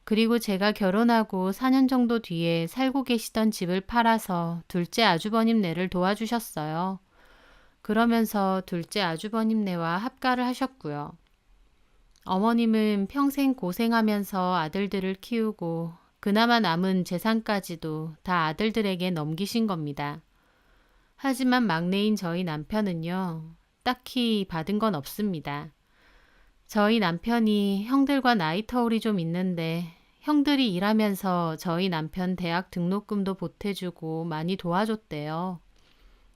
그리고 제가 결혼하고 4년 정도 뒤에 살고 계시던 집을 팔아서 둘째 아주버님네를 도와주셨어요. 그러면서 둘째 아주버님네와 합가를 하셨고요. 어머님은 평생 고생하면서 아들들을 키우고 그나마 남은 재산까지도 다 아들들에게 넘기신 겁니다. 하지만 막내인 저희 남편은요, 딱히 받은 건 없습니다. 저희 남편이 형들과 나이 터울이 좀 있는데 형들이 일하면서 저희 남편 대학 등록금도 보태주고 많이 도와줬대요.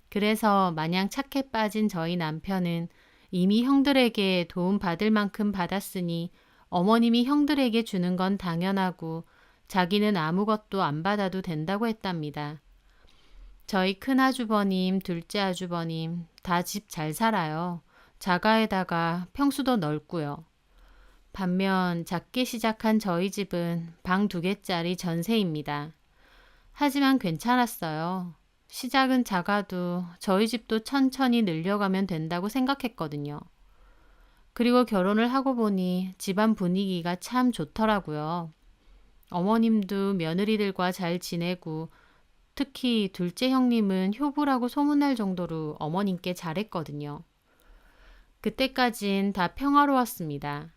그래서 마냥 착해 빠진 저희 남편은 이미 형들에게 도움 받을 만큼 받았으니 어머님이 형들에게 주는 건 당연하고 자기는 아무것도 안 받아도 된다고 했답니다. 저희 큰아주버님, 둘째 아주버님 다 집 잘 살아요. 자가에다가 평수도 넓고요. 반면 작게 시작한 저희 집은 방 2개짜리 전세입니다. 하지만 괜찮았어요. 시작은 작아도 저희 집도 천천히 늘려가면 된다고 생각했거든요. 그리고 결혼을 하고 보니 집안 분위기가 참 좋더라고요. 어머님도 며느리들과 잘 지내고 특히 둘째 형님은 효부라고 소문날 정도로 어머님께 잘했거든요. 그때까진 다 평화로웠습니다.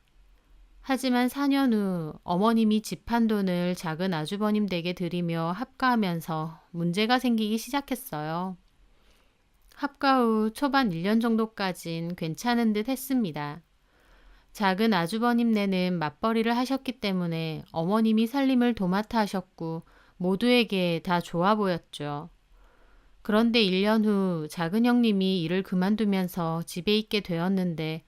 하지만 4년 후 어머님이 집 한 돈을 작은 아주버님 댁에 드리며 합가하면서 문제가 생기기 시작했어요. 합가 후 초반 1년 정도까진 괜찮은 듯 했습니다. 작은 아주버님네는 맞벌이를 하셨기 때문에 어머님이 살림을 도맡아 하셨고 모두에게 다 좋아 보였죠. 그런데 1년 후 작은 형님이 일을 그만두면서 집에 있게 되었는데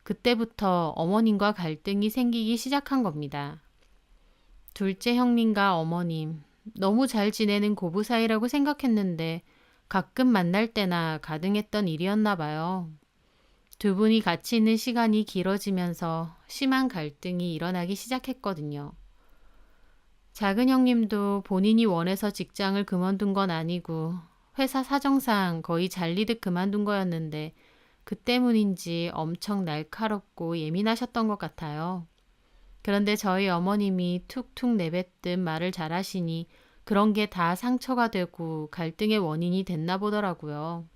그때부터 어머님과 갈등이 생기기 시작한 겁니다. 둘째 형님과 어머님, 너무 잘 지내는 고부 사이라고 생각했는데 가끔 만날 때나 가등했던 일이었나 봐요. 두 분이 같이 있는 시간이 길어지면서 심한 갈등이 일어나기 시작했거든요. 작은 형님도 본인이 원해서 직장을 그만둔 건 아니고 회사 사정상 거의 잘리듯 그만둔 거였는데 그 때문인지 엄청 날카롭고 예민하셨던 것 같아요. 그런데 저희 어머님이 툭툭 내뱉듯 말을 잘하시니 그런 게 다 상처가 되고 갈등의 원인이 됐나 보더라고요.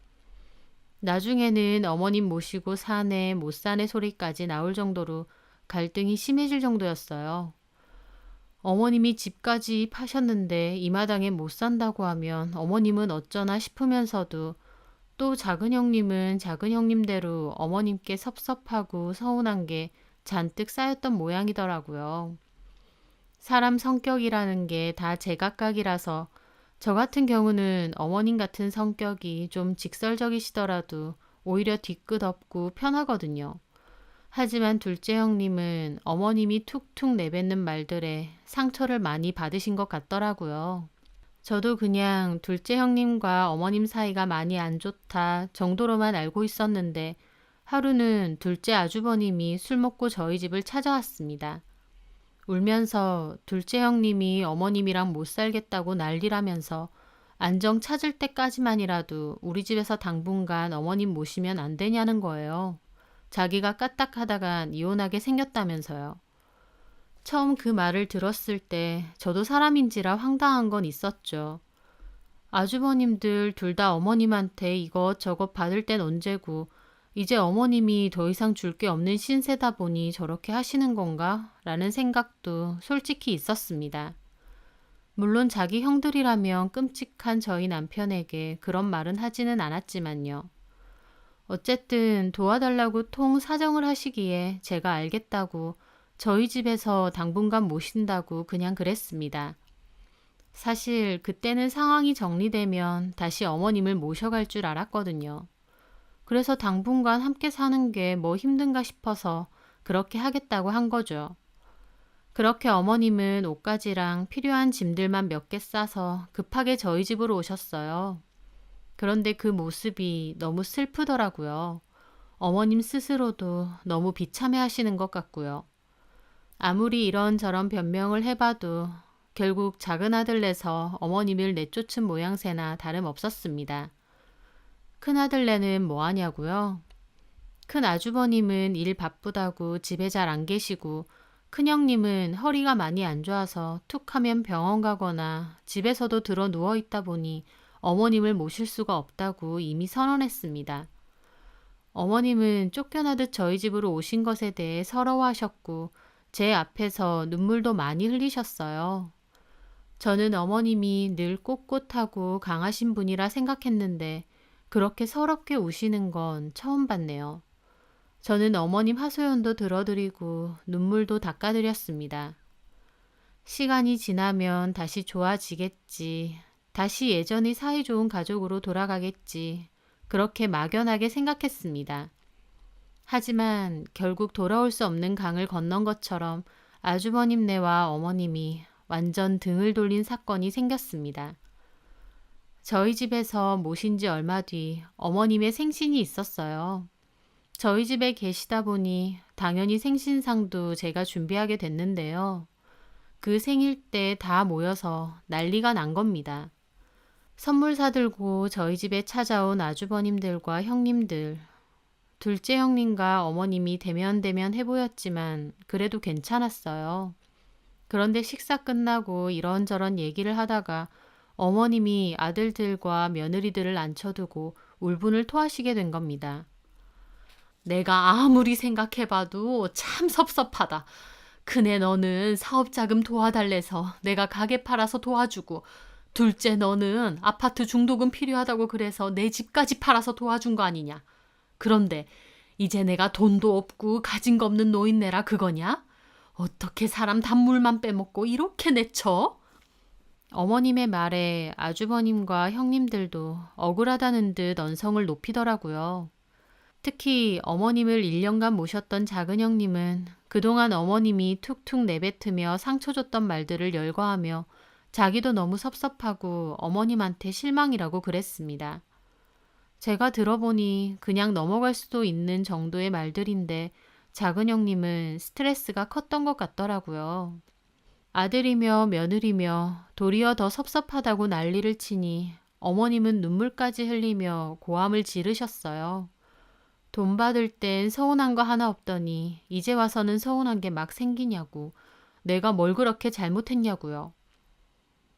나중에는 어머님 모시고 사내 못 사내 소리까지 나올 정도로 갈등이 심해질 정도였어요. 어머님이 집까지 파셨는데 이 마당에 못 산다고 하면 어머님은 어쩌나 싶으면서도 또 작은 형님은 작은 형님대로 어머님께 섭섭하고 서운한 게 잔뜩 쌓였던 모양이더라고요. 사람 성격이라는 게 다 제각각이라서 저 같은 경우는 어머님 같은 성격이 좀 직설적이시더라도 오히려 뒤끝없고 편하거든요. 하지만 둘째 형님은 어머님이 툭툭 내뱉는 말들에 상처를 많이 받으신 것 같더라고요. 저도 그냥 둘째 형님과 어머님 사이가 많이 안 좋다 정도로만 알고 있었는데 하루는 둘째 아주버님이 술 먹고 저희 집을 찾아왔습니다. 울면서 둘째 형님이 어머님이랑 못 살겠다고 난리라면서 안정 찾을 때까지만이라도 우리 집에서 당분간 어머님 모시면 안 되냐는 거예요. 자기가 까딱하다가 이혼하게 생겼다면서요. 처음 그 말을 들었을 때 저도 사람인지라 황당한 건 있었죠. 아주버님들 둘 다 어머님한테 이것저것 받을 땐 언제고 이제 어머님이 더 이상 줄 게 없는 신세다 보니 저렇게 하시는 건가? 라는 생각도 솔직히 있었습니다. 물론 자기 형들이라면 끔찍한 저희 남편에게 그런 말은 하지는 않았지만요. 어쨌든 도와달라고 통 사정을 하시기에 제가 알겠다고 저희 집에서 당분간 모신다고 그냥 그랬습니다. 사실 그때는 상황이 정리되면 다시 어머님을 모셔갈 줄 알았거든요. 그래서 당분간 함께 사는 게 뭐 힘든가 싶어서 그렇게 하겠다고 한 거죠. 그렇게 어머님은 옷가지랑 필요한 짐들만 몇 개 싸서 급하게 저희 집으로 오셨어요. 그런데 그 모습이 너무 슬프더라고요. 어머님 스스로도 너무 비참해 하시는 것 같고요. 아무리 이런저런 변명을 해봐도 결국 작은 아들 내서 어머님을 내쫓은 모양새나 다름없었습니다. 큰아들네는 뭐 하냐고요? 큰 아주버님은 일 바쁘다고 집에 잘 안 계시고 큰형님은 허리가 많이 안 좋아서 툭 하면 병원 가거나 집에서도 들어 누워 있다 보니 어머님을 모실 수가 없다고 이미 선언했습니다. 어머님은 쫓겨나듯 저희 집으로 오신 것에 대해 서러워하셨고 제 앞에서 눈물도 많이 흘리셨어요. 저는 어머님이 늘 꼿꼿하고 강하신 분이라 생각했는데 그렇게 서럽게 우시는 건 처음 봤네요. 저는 어머님 하소연도 들어드리고 눈물도 닦아드렸습니다. 시간이 지나면 다시 좋아지겠지. 다시 예전의 사이좋은 가족으로 돌아가겠지. 그렇게 막연하게 생각했습니다. 하지만 결국 돌아올 수 없는 강을 건넌 것처럼 아주버님네와 어머님이 완전 등을 돌린 사건이 생겼습니다. 저희 집에서 모신 지 얼마 뒤 어머님의 생신이 있었어요. 저희 집에 계시다 보니 당연히 생신상도 제가 준비하게 됐는데요. 그 생일 때 다 모여서 난리가 난 겁니다. 선물 사들고 저희 집에 찾아온 아주버님들과 형님들, 둘째 형님과 어머님이 대면대면 해보였지만 그래도 괜찮았어요. 그런데 식사 끝나고 이런저런 얘기를 하다가 어머님이 아들들과 며느리들을 앉혀두고 울분을 토하시게 된 겁니다. 내가 아무리 생각해봐도 참 섭섭하다. 큰애 너는 사업자금 도와달래서 내가 가게 팔아서 도와주고 둘째 너는 아파트 중도금 필요하다고 그래서 내 집까지 팔아서 도와준 거 아니냐. 그런데 이제 내가 돈도 없고 가진 거 없는 노인네라 그거냐? 어떻게 사람 단물만 빼먹고 이렇게 내쳐? 어머님의 말에 아주버님과 형님들도 억울하다는 듯 언성을 높이더라고요. 특히 어머님을 1년간 모셨던 작은 형님은 그동안 어머님이 툭툭 내뱉으며 상처 줬던 말들을 열거하며 자기도 너무 섭섭하고 어머님한테 실망이라고 그랬습니다. 제가 들어보니 그냥 넘어갈 수도 있는 정도의 말들인데 작은 형님은 스트레스가 컸던 것 같더라고요. 아들이며 며느리며 도리어 더 섭섭하다고 난리를 치니 어머님은 눈물까지 흘리며 고함을 지르셨어요. 돈 받을 땐 서운한 거 하나 없더니 이제 와서는 서운한 게 막 생기냐고. 내가 뭘 그렇게 잘못했냐고요.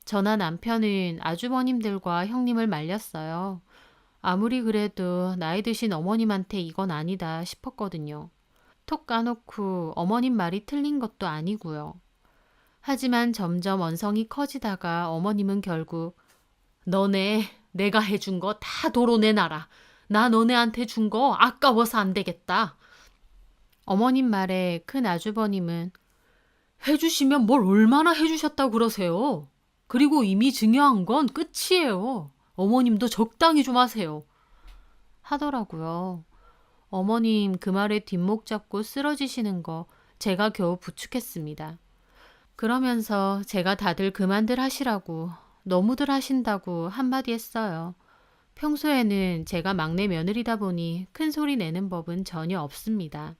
저나 남편은 아주버님들과 형님을 말렸어요. 아무리 그래도 나이 드신 어머님한테 이건 아니다 싶었거든요. 톡 까놓고 어머님 말이 틀린 것도 아니고요. 하지만 점점 언성이 커지다가 어머님은 결국 너네 내가 해준 거 다 도로 내놔라. 나 너네한테 준 거 아까워서 안 되겠다. 어머님 말에 큰 아주버님은 해주시면 뭘 얼마나 해주셨다고 그러세요. 그리고 이미 증여한 건 끝이에요. 어머님도 적당히 좀 하세요. 하더라고요. 어머님 그 말에 뒷목 잡고 쓰러지시는 거 제가 겨우 부축했습니다. 그러면서 제가 다들 그만들 하시라고 너무들 하신다고 한마디 했어요. 평소에는 제가 막내 며느리다 보니 큰 소리 내는 법은 전혀 없습니다.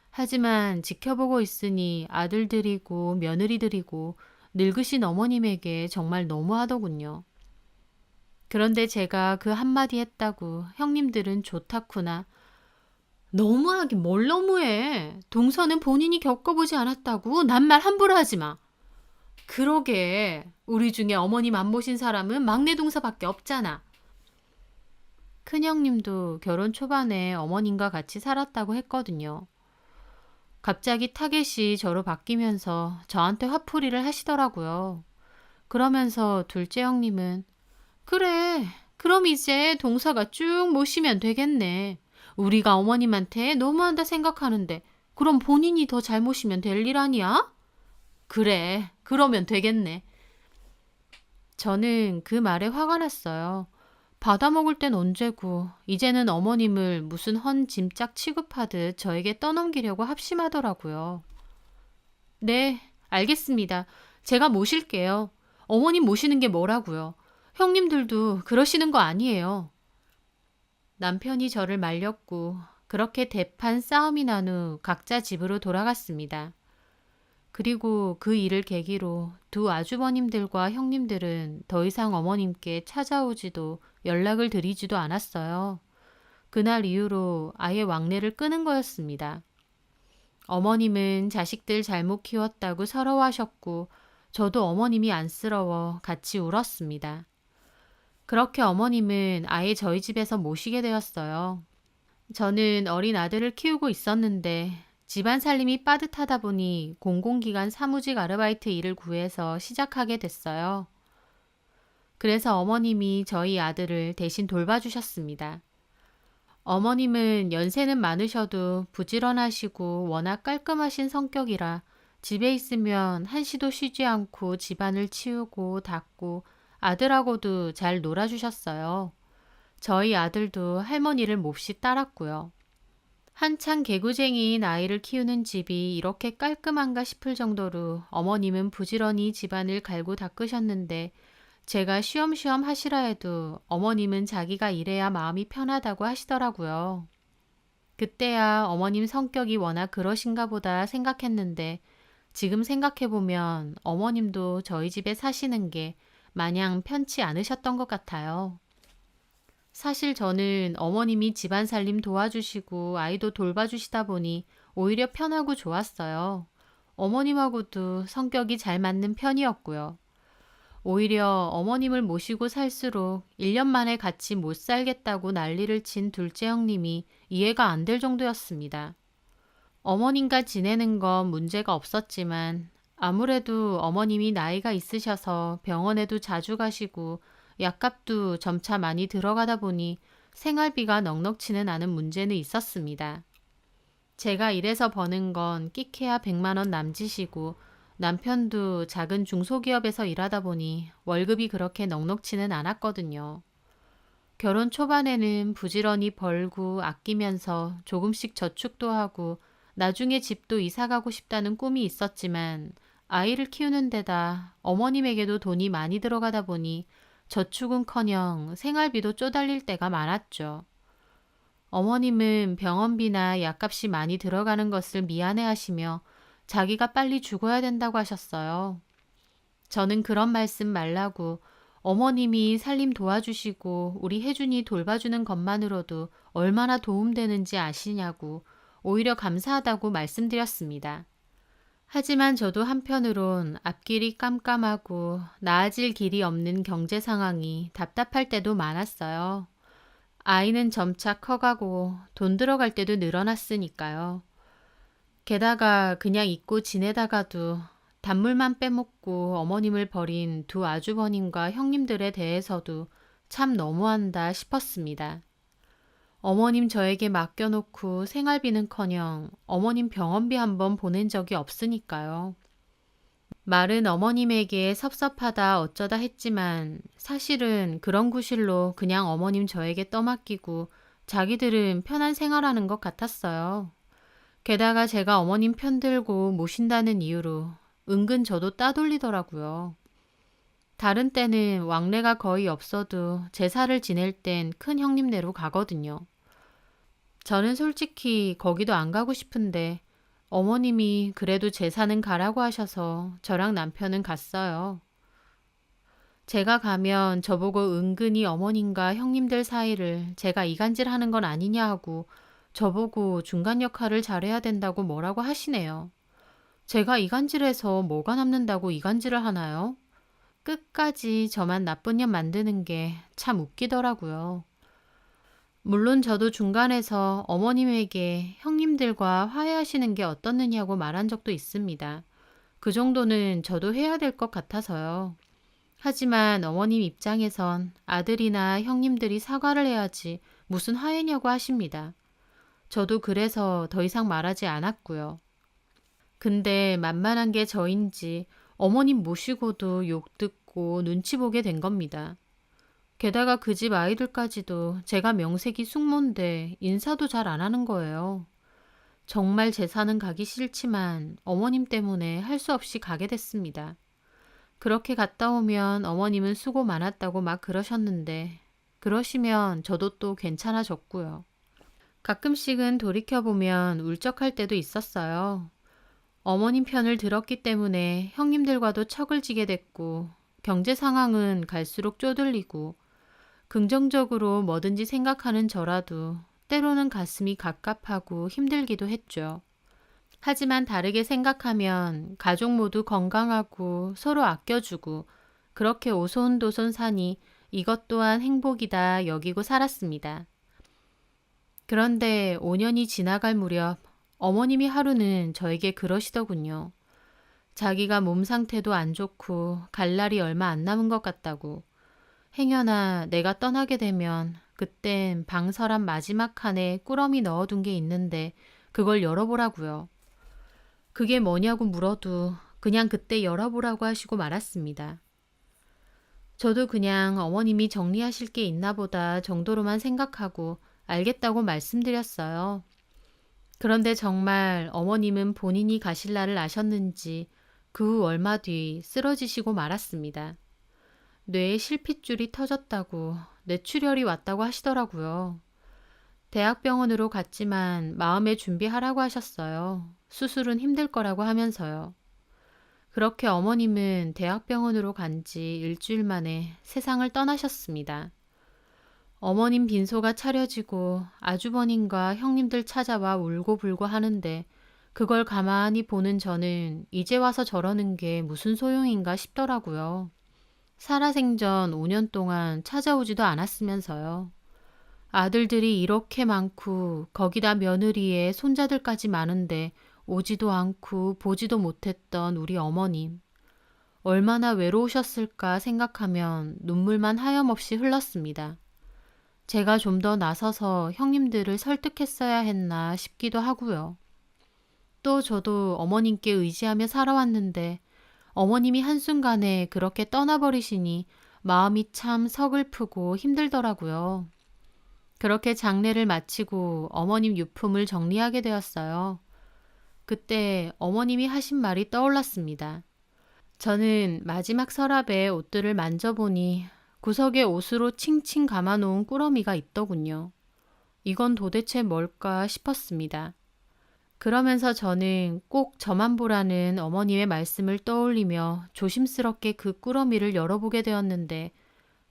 하지만 지켜보고 있으니 아들들이고 며느리들이고 늙으신 어머님에게 정말 너무하더군요. 그런데 제가 그 한마디 했다고 형님들은 좋다구나. 너무하긴 뭘 너무해. 동서는 본인이 겪어보지 않았다고 난 말 함부로 하지 마. 그러게 우리 중에 어머님 안 모신 사람은 막내 동서밖에 없잖아. 큰형님도 결혼 초반에 어머님과 같이 살았다고 했거든요. 갑자기 타겟이 저로 바뀌면서 저한테 화풀이를 하시더라고요. 그러면서 둘째 형님은 그래, 그럼 이제 동서가 쭉 모시면 되겠네. 우리가 어머님한테 너무한다 생각하는데 그럼 본인이 더 잘 모시면 될 일 아니야? 그래, 그러면 되겠네. 저는 그 말에 화가 났어요. 받아먹을 땐 언제고 이제는 어머님을 무슨 헌 짐짝 취급하듯 저에게 떠넘기려고 합심하더라고요. 네, 알겠습니다. 제가 모실게요. 어머님 모시는 게 뭐라고요. 형님들도 그러시는 거 아니에요. 남편이 저를 말렸고 그렇게 대판 싸움이 난 후 각자 집으로 돌아갔습니다. 그리고 그 일을 계기로 두 아주버님들과 형님들은 더 이상 어머님께 찾아오지도 연락을 드리지도 않았어요. 그날 이후로 아예 왕래를 끊은 거였습니다. 어머님은 자식들 잘못 키웠다고 서러워하셨고 저도 어머님이 안쓰러워 같이 울었습니다. 그렇게 어머님은 아예 저희 집에서 모시게 되었어요. 저는 어린 아들을 키우고 있었는데 집안 살림이 빠듯하다 보니 공공기관 사무직 아르바이트 일을 구해서 시작하게 됐어요. 그래서 어머님이 저희 아들을 대신 돌봐주셨습니다. 어머님은 연세는 많으셔도 부지런하시고 워낙 깔끔하신 성격이라 집에 있으면 한시도 쉬지 않고 집안을 치우고 닦고 아들하고도 잘 놀아주셨어요. 저희 아들도 할머니를 몹시 따랐고요. 한창 개구쟁이인 아이를 키우는 집이 이렇게 깔끔한가 싶을 정도로 어머님은 부지런히 집안을 갈고 닦으셨는데 제가 쉬엄쉬엄 하시라 해도 어머님은 자기가 이래야 마음이 편하다고 하시더라고요. 그때야 어머님 성격이 워낙 그러신가 보다 생각했는데 지금 생각해보면 어머님도 저희 집에 사시는 게 마냥 편치 않으셨던 것 같아요. 사실 저는 어머님이 집안 살림 도와주시고 아이도 돌봐주시다 보니 오히려 편하고 좋았어요. 어머님하고도 성격이 잘 맞는 편이었고요. 오히려 어머님을 모시고 살수록 1년 만에 같이 못 살겠다고 난리를 친 둘째 형님이 이해가 안 될 정도였습니다. 어머님과 지내는 건 문제가 없었지만 아무래도 어머님이 나이가 있으셔서 병원에도 자주 가시고 약값도 점차 많이 들어가다 보니 생활비가 넉넉치는 않은 문제는 있었습니다. 제가 일해서 버는 건 끼케야 100만 원 남짓이고 남편도 작은 중소기업에서 일하다 보니 월급이 그렇게 넉넉치는 않았거든요. 결혼 초반에는 부지런히 벌고 아끼면서 조금씩 저축도 하고 나중에 집도 이사가고 싶다는 꿈이 있었지만 아이를 키우는 데다 어머님에게도 돈이 많이 들어가다 보니 저축은커녕 생활비도 쪼달릴 때가 많았죠. 어머님은 병원비나 약값이 많이 들어가는 것을 미안해하시며 자기가 빨리 죽어야 된다고 하셨어요. 저는 그런 말씀 말라고 어머님이 살림 도와주시고 우리 혜준이 돌봐주는 것만으로도 얼마나 도움되는지 아시냐고 오히려 감사하다고 말씀드렸습니다. 하지만 저도 한편으론 앞길이 깜깜하고 나아질 길이 없는 경제 상황이 답답할 때도 많았어요. 아이는 점차 커가고 돈 들어갈 때도 늘어났으니까요. 게다가 그냥 잊고 지내다가도 단물만 빼먹고 어머님을 버린 두 아주버님과 형님들에 대해서도 참 너무한다 싶었습니다. 어머님 저에게 맡겨놓고 생활비는커녕 어머님 병원비 한번 보낸 적이 없으니까요. 말은 어머님에게 섭섭하다 어쩌다 했지만 사실은 그런 구실로 그냥 어머님 저에게 떠맡기고 자기들은 편한 생활하는 것 같았어요. 게다가 제가 어머님 편들고 모신다는 이유로 은근 저도 따돌리더라고요. 다른 때는 왕래가 거의 없어도 제사를 지낼 땐 큰 형님네로 가거든요. 저는 솔직히 거기도 안 가고 싶은데 어머님이 그래도 제사는 가라고 하셔서 저랑 남편은 갔어요. 제가 가면 저보고 은근히 어머님과 형님들 사이를 제가 이간질하는 건 아니냐 하고 저보고 중간 역할을 잘해야 된다고 뭐라고 하시네요. 제가 이간질해서 뭐가 남는다고 이간질을 하나요? 끝까지 저만 나쁜 년 만드는 게 참 웃기더라고요. 물론 저도 중간에서 어머님에게 형님들과 화해하시는 게 어떻느냐고 말한 적도 있습니다. 그 정도는 저도 해야 될 것 같아서요. 하지만 어머님 입장에선 아들이나 형님들이 사과를 해야지 무슨 화해냐고 하십니다. 저도 그래서 더 이상 말하지 않았고요. 근데 만만한 게 저인지 어머님 모시고도 욕 듣고 있고 눈치 보게 된 겁니다. 게다가 그 집 아이들까지도 제가 명색이 숙모인데 인사도 잘 안 하는 거예요. 정말 제사는 가기 싫지만 어머님 때문에 할 수 없이 가게 됐습니다. 그렇게 갔다 오면 어머님은 수고 많았다고 막 그러셨는데 그러시면 저도 또 괜찮아졌고요. 가끔씩은 돌이켜보면 울적할 때도 있었어요. 어머님 편을 들었기 때문에 형님들과도 척을 지게 됐고 경제 상황은 갈수록 쪼들리고 긍정적으로 뭐든지 생각하는 저라도 때로는 가슴이 갑갑하고 힘들기도 했죠. 하지만 다르게 생각하면 가족 모두 건강하고 서로 아껴주고 그렇게 오손도손 사니 이것 또한 행복이다 여기고 살았습니다. 그런데 5년이 지나갈 무렵 어머님이 하루는 저에게 그러시더군요. 자기가 몸 상태도 안 좋고 갈 날이 얼마 안 남은 것 같다고. 행여나 내가 떠나게 되면 그땐 방 서랍 마지막 칸에 꾸러미 넣어둔 게 있는데 그걸 열어보라고요. 그게 뭐냐고 물어도 그냥 그때 열어보라고 하시고 말았습니다. 저도 그냥 어머님이 정리하실 게 있나 보다 정도로만 생각하고 알겠다고 말씀드렸어요. 그런데 정말 어머님은 본인이 가실 날을 아셨는지 그 후 얼마 뒤 쓰러지시고 말았습니다. 뇌에 실핏줄이 터졌다고 뇌출혈이 왔다고 하시더라고요. 대학병원으로 갔지만 마음의 준비하라고 하셨어요. 수술은 힘들 거라고 하면서요. 그렇게 어머님은 대학병원으로 간지 일주일 만에 세상을 떠나셨습니다. 어머님 빈소가 차려지고 아주버님과 형님들 찾아와 울고불고 하는데 그걸 가만히 보는 저는 이제 와서 저러는 게 무슨 소용인가 싶더라고요. 살아생전 5년 동안 찾아오지도 않았으면서요. 아들들이 이렇게 많고 거기다 며느리에 손자들까지 많은데 오지도 않고 보지도 못했던 우리 어머님. 얼마나 외로우셨을까 생각하면 눈물만 하염없이 흘렀습니다. 제가 좀 더 나서서 형님들을 설득했어야 했나 싶기도 하고요. 또 저도 어머님께 의지하며 살아왔는데 어머님이 한순간에 그렇게 떠나버리시니 마음이 참 서글프고 힘들더라고요. 그렇게 장례를 마치고 어머님 유품을 정리하게 되었어요. 그때 어머님이 하신 말이 떠올랐습니다. 저는 마지막 서랍에 옷들을 만져보니 구석에 옷으로 칭칭 감아놓은 꾸러미가 있더군요. 이건 도대체 뭘까 싶었습니다. 그러면서 저는 꼭 저만 보라는 어머님의 말씀을 떠올리며 조심스럽게 그 꾸러미를 열어보게 되었는데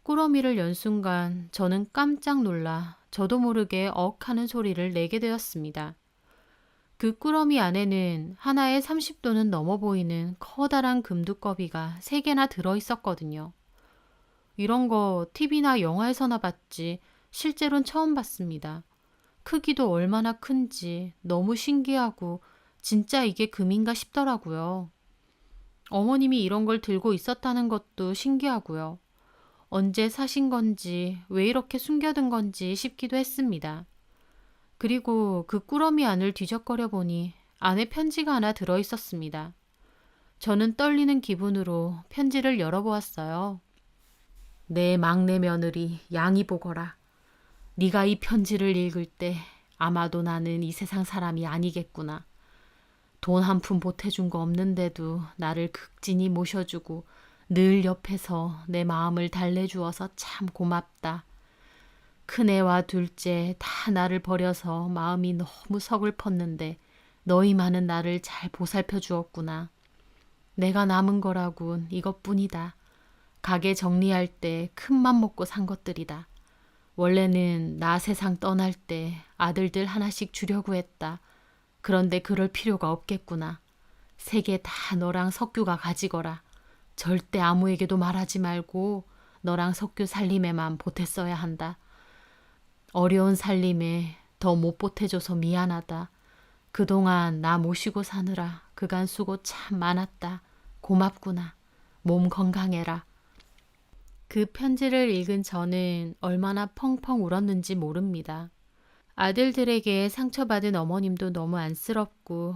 꾸러미를 연 순간 저는 깜짝 놀라 저도 모르게 억 하는 소리를 내게 되었습니다. 그 꾸러미 안에는 하나에 30도는 넘어 보이는 커다란 금두꺼비가 3개나 들어있었거든요. 이런 거 TV나 영화에서나 봤지 실제로는 처음 봤습니다. 크기도 얼마나 큰지 너무 신기하고 진짜 이게 금인가 싶더라고요. 어머님이 이런 걸 들고 있었다는 것도 신기하고요. 언제 사신 건지 왜 이렇게 숨겨둔 건지 싶기도 했습니다. 그리고 그 꾸러미 안을 뒤적거려 보니 안에 편지가 하나 들어있었습니다. 저는 떨리는 기분으로 편지를 열어보았어요. 내 막내 며느리 양이 보거라. 네가 이 편지를 읽을 때 아마도 나는 이 세상 사람이 아니겠구나. 돈 한 푼 보태준 거 없는데도 나를 극진히 모셔주고 늘 옆에서 내 마음을 달래주어서 참 고맙다. 큰애와 둘째 다 나를 버려서 마음이 너무 서글펐는데 너희만은 나를 잘 보살펴 주었구나. 내가 남은 거라곤 이것뿐이다. 가게 정리할 때 큰맘 먹고 산 것들이다. 원래는 나 세상 떠날 때 아들들 하나씩 주려고 했다. 그런데 그럴 필요가 없겠구나. 3개 다 너랑 석규가 가지거라. 절대 아무에게도 말하지 말고 너랑 석규 살림에만 보탰어야 한다. 어려운 살림에 더 못 보태줘서 미안하다. 그동안 나 모시고 사느라 그간 수고 참 많았다. 고맙구나. 몸 건강해라. 그 편지를 읽은 저는 얼마나 펑펑 울었는지 모릅니다. 아들들에게 상처받은 어머님도 너무 안쓰럽고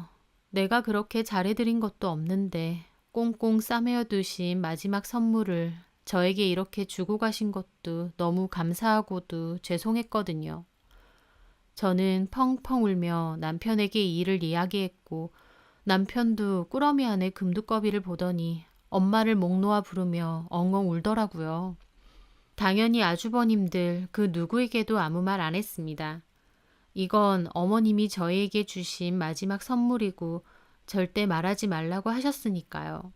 내가 그렇게 잘해드린 것도 없는데 꽁꽁 싸매어 두신 마지막 선물을 저에게 이렇게 주고 가신 것도 너무 감사하고도 죄송했거든요. 저는 펑펑 울며 남편에게 이 일을 이야기했고 남편도 꾸러미 안에 금두꺼비를 보더니 엄마를 목 놓아 부르며 엉엉 울더라고요. 당연히 아주버님들 그 누구에게도 아무 말 안 했습니다. 이건 어머님이 저희에게 주신 마지막 선물이고 절대 말하지 말라고 하셨으니까요.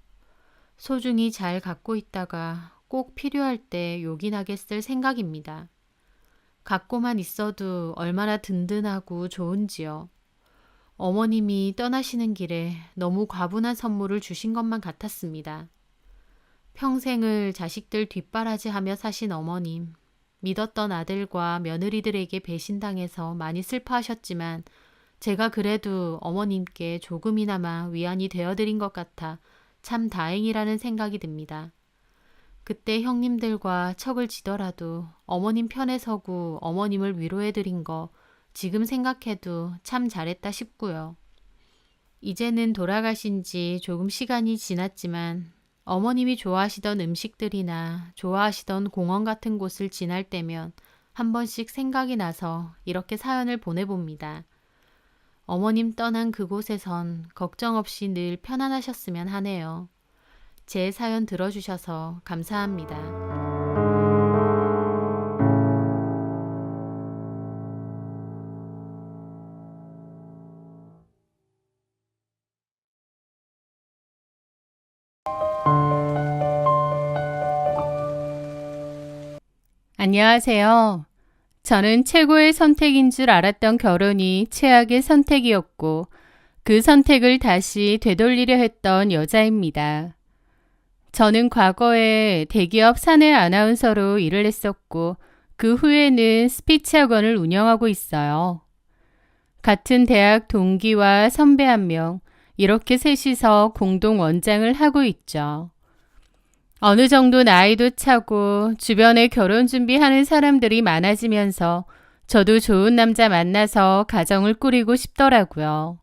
소중히 잘 갖고 있다가 꼭 필요할 때 요긴하게 쓸 생각입니다. 갖고만 있어도 얼마나 든든하고 좋은지요. 어머님이 떠나시는 길에 너무 과분한 선물을 주신 것만 같았습니다. 평생을 자식들 뒷바라지하며 사신 어머님, 믿었던 아들과 며느리들에게 배신당해서 많이 슬퍼하셨지만 제가 그래도 어머님께 조금이나마 위안이 되어드린 것 같아 참 다행이라는 생각이 듭니다. 그때 형님들과 척을 지더라도 어머님 편에 서고 어머님을 위로해드린 거 지금 생각해도 참 잘했다 싶고요. 이제는 돌아가신 지 조금 시간이 지났지만 어머님이 좋아하시던 음식들이나 좋아하시던 공원 같은 곳을 지날 때면 한 번씩 생각이 나서 이렇게 사연을 보내봅니다. 어머님 떠난 그곳에선 걱정 없이 늘 편안하셨으면 하네요. 제 사연 들어주셔서 감사합니다. 안녕하세요. 저는 최고의 선택인 줄 알았던 결혼이 최악의 선택이었고 그 선택을 다시 되돌리려 했던 여자입니다. 저는 과거에 대기업 사내 아나운서로 일을 했었고 그 후에는 스피치 학원을 운영하고 있어요. 같은 대학 동기와 선배 한 명, 이렇게 셋이서 공동 원장을 하고 있죠. 어느 정도 나이도 차고 주변에 결혼 준비하는 사람들이 많아지면서 저도 좋은 남자 만나서 가정을 꾸리고 싶더라고요.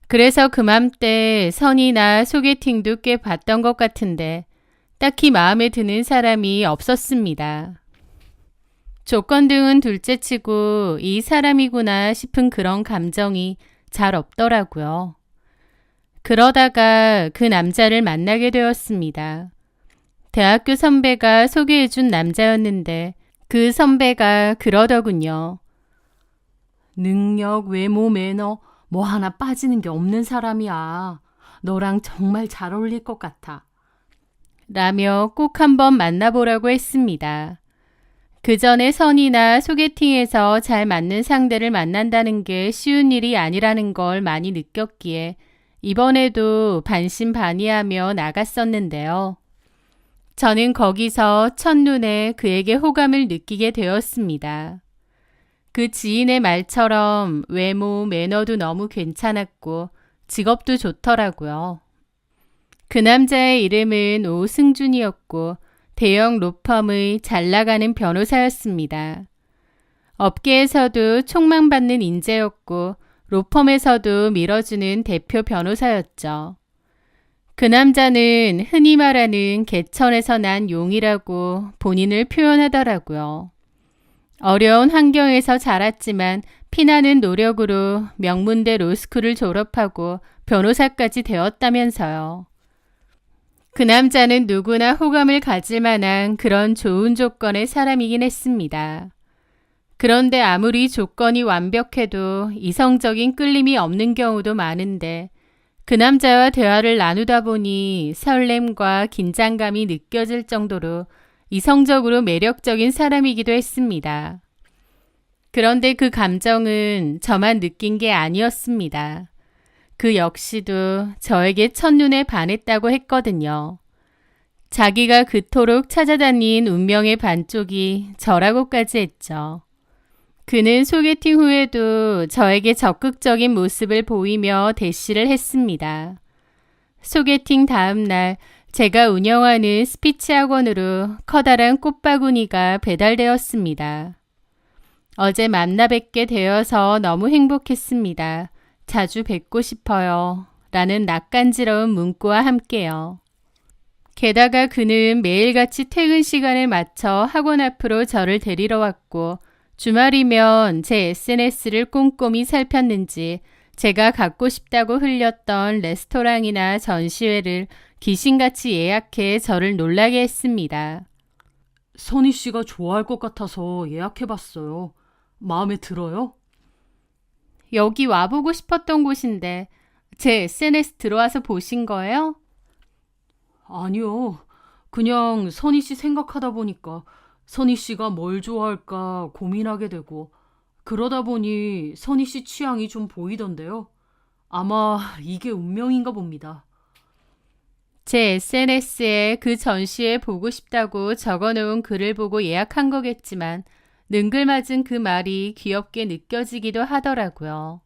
그래서 그맘때 선이나 소개팅도 꽤 봤던 것 같은데 딱히 마음에 드는 사람이 없었습니다. 조건 등은 둘째치고 이 사람이구나 싶은 그런 감정이 잘 없더라고요. 그러다가 그 남자를 만나게 되었습니다. 대학교 선배가 소개해준 남자였는데 그 선배가 그러더군요. 능력, 외모, 매너 뭐 하나 빠지는 게 없는 사람이야. 너랑 정말 잘 어울릴 것 같아. 라며 꼭 한번 만나보라고 했습니다. 그 전에 선이나 소개팅에서 잘 맞는 상대를 만난다는 게 쉬운 일이 아니라는 걸 많이 느꼈기에 이번에도 반신반의하며 나갔었는데요. 저는 거기서 첫눈에 그에게 호감을 느끼게 되었습니다. 그 지인의 말처럼 외모, 매너도 너무 괜찮았고 직업도 좋더라고요. 그 남자의 이름은 오승준이었고 대형 로펌의 잘 나가는 변호사였습니다. 업계에서도 촉망받는 인재였고 로펌에서도 밀어주는 대표 변호사였죠. 그 남자는 흔히 말하는 개천에서 난 용이라고 본인을 표현하더라고요. 어려운 환경에서 자랐지만 피나는 노력으로 명문대 로스쿨을 졸업하고 변호사까지 되었다면서요. 그 남자는 누구나 호감을 가질 만한 그런 좋은 조건의 사람이긴 했습니다. 그런데 아무리 조건이 완벽해도 이성적인 끌림이 없는 경우도 많은데 그 남자와 대화를 나누다 보니 설렘과 긴장감이 느껴질 정도로 이성적으로 매력적인 사람이기도 했습니다. 그런데 그 감정은 저만 느낀 게 아니었습니다. 그 역시도 저에게 첫눈에 반했다고 했거든요. 자기가 그토록 찾아다닌 운명의 반쪽이 저라고까지 했죠. 그는 소개팅 후에도 저에게 적극적인 모습을 보이며 대시를 했습니다. 소개팅 다음 날 제가 운영하는 스피치 학원으로 커다란 꽃바구니가 배달되었습니다. 어제 만나 뵙게 되어서 너무 행복했습니다. 자주 뵙고 싶어요. 라는 낯간지러운 문구와 함께요. 게다가 그는 매일같이 퇴근 시간에 맞춰 학원 앞으로 저를 데리러 왔고 주말이면 제 SNS를 꼼꼼히 살폈는지 제가 갖고 싶다고 흘렸던 레스토랑이나 전시회를 귀신같이 예약해 저를 놀라게 했습니다. 선희 씨가 좋아할 것 같아서 예약해봤어요. 마음에 들어요? 여기 와보고 싶었던 곳인데 제 SNS 들어와서 보신 거예요? 아니요. 그냥 선희 씨 생각하다 보니까 선희 씨가 뭘 좋아할까 고민하게 되고 그러다 보니 선희 씨 취향이 좀 보이던데요. 아마 이게 운명인가 봅니다. 제 SNS에 그 전시회 보고 싶다고 적어놓은 글을 보고 예약한 거겠지만 능글맞은 그 말이 귀엽게 느껴지기도 하더라고요.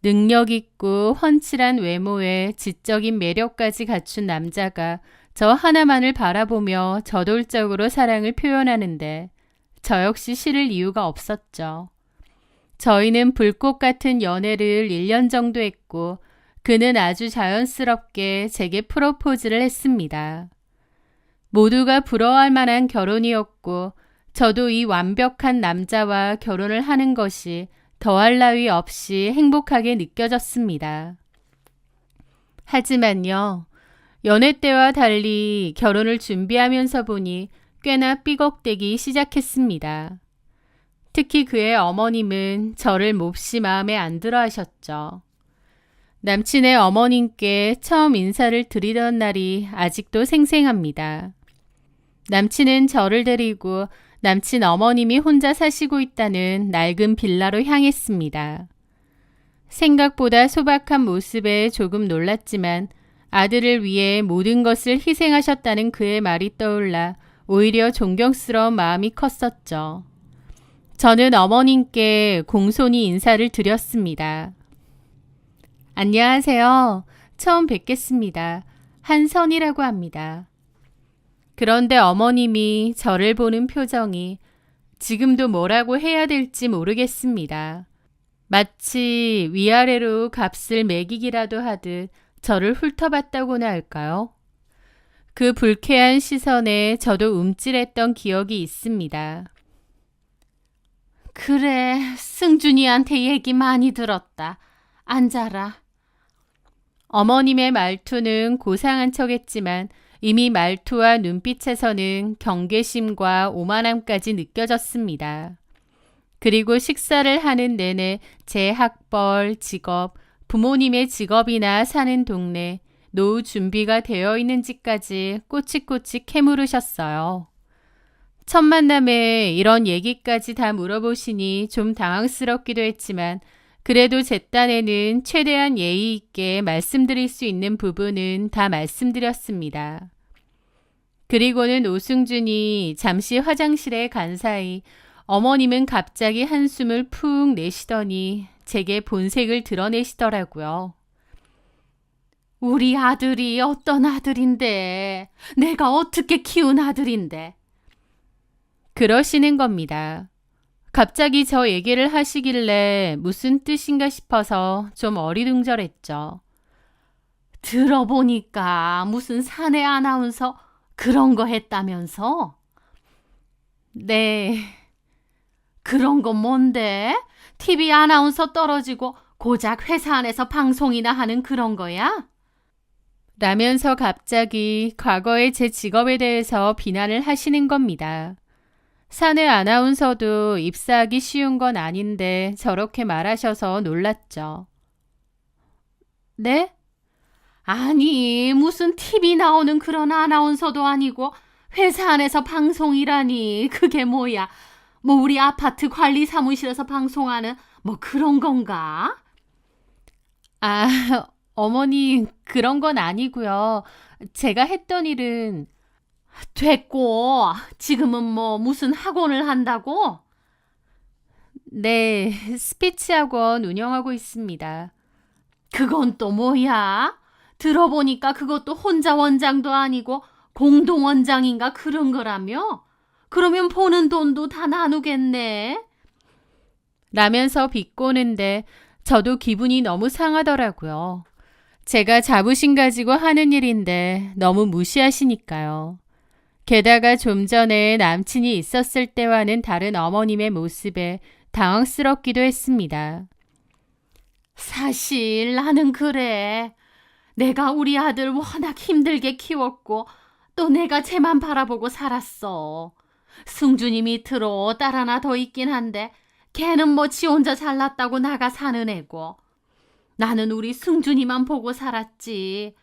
능력 있고 훤칠한 외모에 지적인 매력까지 갖춘 남자가 저 하나만을 바라보며 저돌적으로 사랑을 표현하는데 저 역시 싫을 이유가 없었죠. 저희는 불꽃 같은 연애를 1년 정도 했고 그는 아주 자연스럽게 제게 프로포즈를 했습니다. 모두가 부러워할 만한 결혼이었고 저도 이 완벽한 남자와 결혼을 하는 것이 더할 나위 없이 행복하게 느껴졌습니다. 하지만요, 연애 때와 달리 결혼을 준비하면서 보니 꽤나 삐걱대기 시작했습니다. 특히 그의 어머님은 저를 몹시 마음에 안 들어 하셨죠. 남친의 어머님께 처음 인사를 드리던 날이 아직도 생생합니다. 남친은 저를 데리고 남친 어머님이 혼자 사시고 있다는 낡은 빌라로 향했습니다. 생각보다 소박한 모습에 조금 놀랐지만 아들을 위해 모든 것을 희생하셨다는 그의 말이 떠올라 오히려 존경스러운 마음이 컸었죠. 저는 어머님께 공손히 인사를 드렸습니다. 안녕하세요. 처음 뵙겠습니다. 한선이라고 합니다. 그런데 어머님이 저를 보는 표정이 지금도 뭐라고 해야 될지 모르겠습니다. 마치 위아래로 값을 매기기라도 하듯 저를 훑어봤다고나 할까요? 그 불쾌한 시선에 저도 움찔했던 기억이 있습니다. 그래, 승준이한테 얘기 많이 들었다. 앉아라. 어머님의 말투는 고상한 척했지만 이미 말투와 눈빛에서는 경계심과 오만함까지 느껴졌습니다. 그리고 식사를 하는 내내 제 학벌, 직업, 부모님의 직업이나 사는 동네, 노후 준비가 되어 있는지까지 꼬치꼬치 캐물으셨어요. 첫 만남에 이런 얘기까지 다 물어보시니 좀 당황스럽기도 했지만 그래도 제 딴에는 최대한 예의 있게 말씀드릴 수 있는 부분은 다 말씀드렸습니다. 그리고는 오승준이 잠시 화장실에 간 사이 어머님은 갑자기 한숨을 푹 내쉬더니 제게 본색을 드러내시더라고요. 우리 아들이 어떤 아들인데, 내가 어떻게 키운 아들인데. 그러시는 겁니다. 갑자기 저 얘기를 하시길래 무슨 뜻인가 싶어서 좀 어리둥절했죠. 들어보니까 무슨 사내 아나운서 그런 거 했다면서? 네. 그런 건 뭔데? TV 아나운서 떨어지고 고작 회사 안에서 방송이나 하는 그런 거야? 라면서 갑자기 과거의 제 직업에 대해서 비난을 하시는 겁니다. 사내 아나운서도 입사하기 쉬운 건 아닌데 저렇게 말하셔서 놀랐죠. 네? 아니, 무슨 TV 나오는 그런 아나운서도 아니고 회사 안에서 방송이라니 그게 뭐야? 뭐 우리 아파트 관리 사무실에서 방송하는 뭐 그런 건가? 아, 어머니 그런 건 아니고요. 제가 했던 일은 됐고 지금은 뭐 무슨 학원을 한다고? 네, 스피치 학원 운영하고 있습니다. 그건 또 뭐야? 들어보니까 그것도 혼자 원장도 아니고 공동 원장인가 그런 거라며? 그러면 보는 돈도 다 나누겠네. 라면서 비꼬는데 저도 기분이 너무 상하더라고요. 제가 자부심 가지고 하는 일인데 너무 무시하시니까요. 게다가 좀 전에 남친이 있었을 때와는 다른 어머님의 모습에 당황스럽기도 했습니다. 사실 나는 그래. 내가 우리 아들 워낙 힘들게 키웠고 또 내가 쟤만 바라보고 살았어. 승준이 밑으로 딸 하나 더 있긴 한데 걔는 뭐 지 혼자 잘났다고 나가 사는 애고. 나는 우리 승준이만 보고 살았지.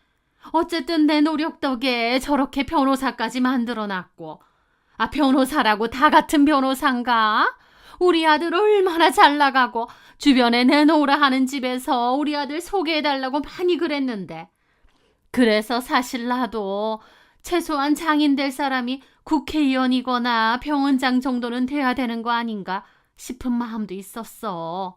어쨌든 내 노력 덕에 저렇게 변호사까지 만들어놨고. 아, 변호사라고 다 같은 변호사인가? 우리 아들 얼마나 잘 나가고 주변에 내놓으라 하는 집에서 우리 아들 소개해달라고 많이 그랬는데. 그래서 사실 나도 최소한 장인 될 사람이 국회의원이거나 병원장 정도는 돼야 되는 거 아닌가 싶은 마음도 있었어.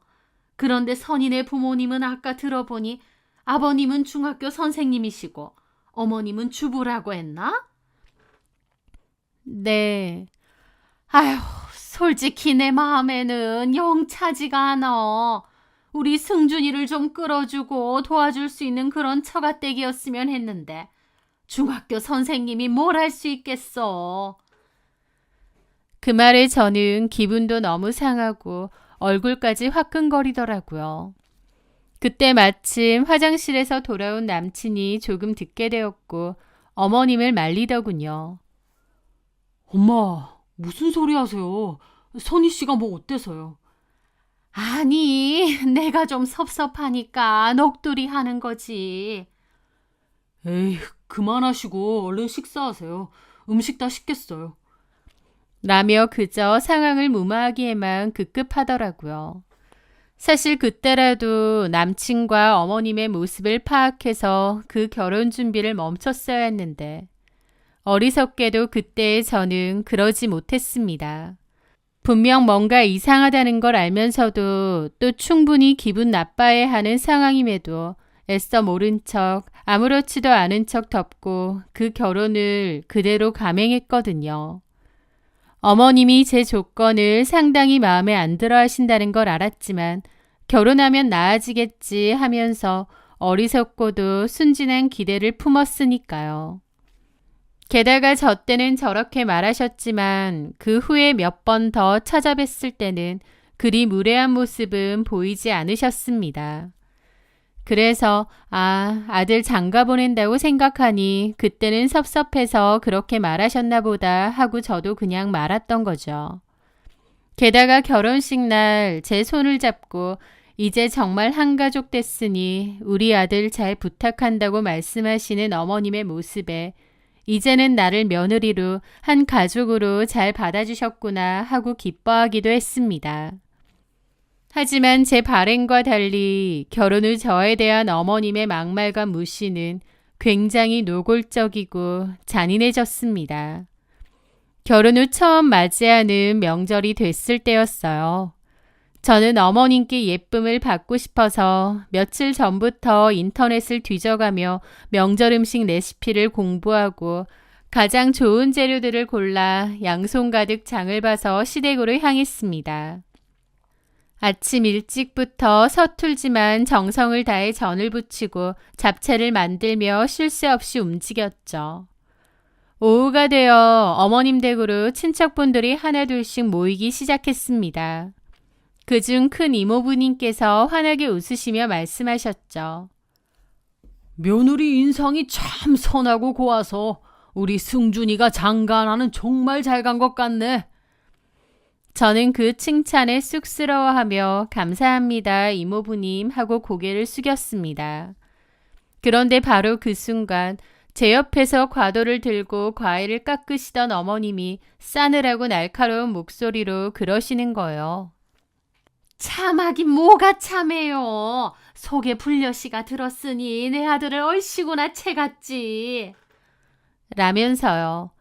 그런데 선인의 부모님은 아까 들어보니 아버님은 중학교 선생님이시고 어머님은 주부라고 했나? 네, 아휴, 솔직히 내 마음에는 영 차지가 않아. 우리 승준이를 좀 끌어주고 도와줄 수 있는 그런 처가댁이었으면 했는데 중학교 선생님이 뭘 할 수 있겠어. 그 말에 저는 기분도 너무 상하고 얼굴까지 화끈거리더라고요. 그때 마침 화장실에서 돌아온 남친이 조금 듣게 되었고 어머님을 말리더군요. 엄마, 무슨 소리 하세요? 선희 씨가 뭐 어때서요? 아니, 내가 좀 섭섭하니까 넋두리 하는 거지. 에이, 그만하시고 얼른 식사하세요. 음식 다 식겠어요. 라며 그저 상황을 무마하기에만 급급하더라고요. 사실 그때라도 남친과 어머님의 모습을 파악해서 그 결혼 준비를 멈췄어야 했는데 어리석게도 그때의 저는 그러지 못했습니다. 분명 뭔가 이상하다는 걸 알면서도 또 충분히 기분 나빠해하는 상황임에도 애써 모른 척 아무렇지도 않은 척 덮고 그 결혼을 그대로 감행했거든요. 어머님이 제 조건을 상당히 마음에 안 들어 하신다는 걸 알았지만 결혼하면 나아지겠지 하면서 어리석고도 순진한 기대를 품었으니까요. 게다가 저 때는 저렇게 말하셨지만 그 후에 몇 번 더 찾아뵀을 때는 그리 무례한 모습은 보이지 않으셨습니다. 그래서 아들 장가 보낸다고 생각하니 그때는 섭섭해서 그렇게 말하셨나 보다 하고 저도 그냥 말았던 거죠. 게다가 결혼식 날 제 손을 잡고 이제 정말 한가족 됐으니 우리 아들 잘 부탁한다고 말씀하시는 어머님의 모습에 이제는 나를 며느리로 한 가족으로 잘 받아주셨구나 하고 기뻐하기도 했습니다. 하지만 제 바램과 달리 결혼 후 저에 대한 어머님의 막말과 무시는 굉장히 노골적이고 잔인해졌습니다. 결혼 후 처음 맞이하는 명절이 됐을 때였어요. 저는 어머님께 예쁨을 받고 싶어서 며칠 전부터 인터넷을 뒤져가며 명절 음식 레시피를 공부하고 가장 좋은 재료들을 골라 양손 가득 장을 봐서 시댁으로 향했습니다. 아침 일찍부터 서툴지만 정성을 다해 전을 부치고 잡채를 만들며 쉴 새 없이 움직였죠. 오후가 되어 어머님 댁으로 친척분들이 하나둘씩 모이기 시작했습니다. 그중 큰 이모부님께서 환하게 웃으시며 말씀하셨죠. 며느리 인상이 참 선하고 고와서 우리 승준이가 장가나는 정말 잘 간 것 같네. 저는 그 칭찬에 쑥스러워하며 감사합니다 이모부님 하고 고개를 숙였습니다. 그런데 바로 그 순간 제 옆에서 과도를 들고 과일을 깎으시던 어머님이 싸늘하고 날카로운 목소리로 그러시는 거예요. 참하긴 뭐가 참해요. 속에 불려씨가 들었으니 내 아들을 얼씨구나 채갔지. 라면서요.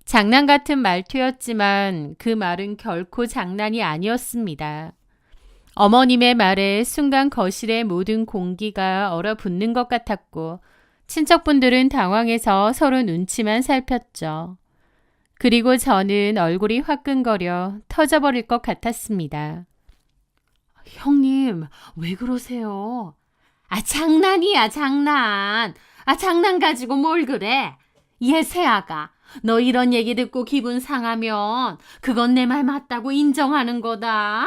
장난 같은 말투였지만 그 말은 결코 장난이 아니었습니다. 어머님의 말에 순간 거실의 모든 공기가 얼어붙는 것 같았고 친척분들은 당황해서 서로 눈치만 살폈죠. 그리고 저는 얼굴이 화끈거려 터져버릴 것 같았습니다. 형님, 왜 그러세요? 장난이야, 장난. 장난 가지고 뭘 그래? 얘 새아가, 너 이런 얘기 듣고 기분 상하면 그건 내 말 맞다고 인정하는 거다.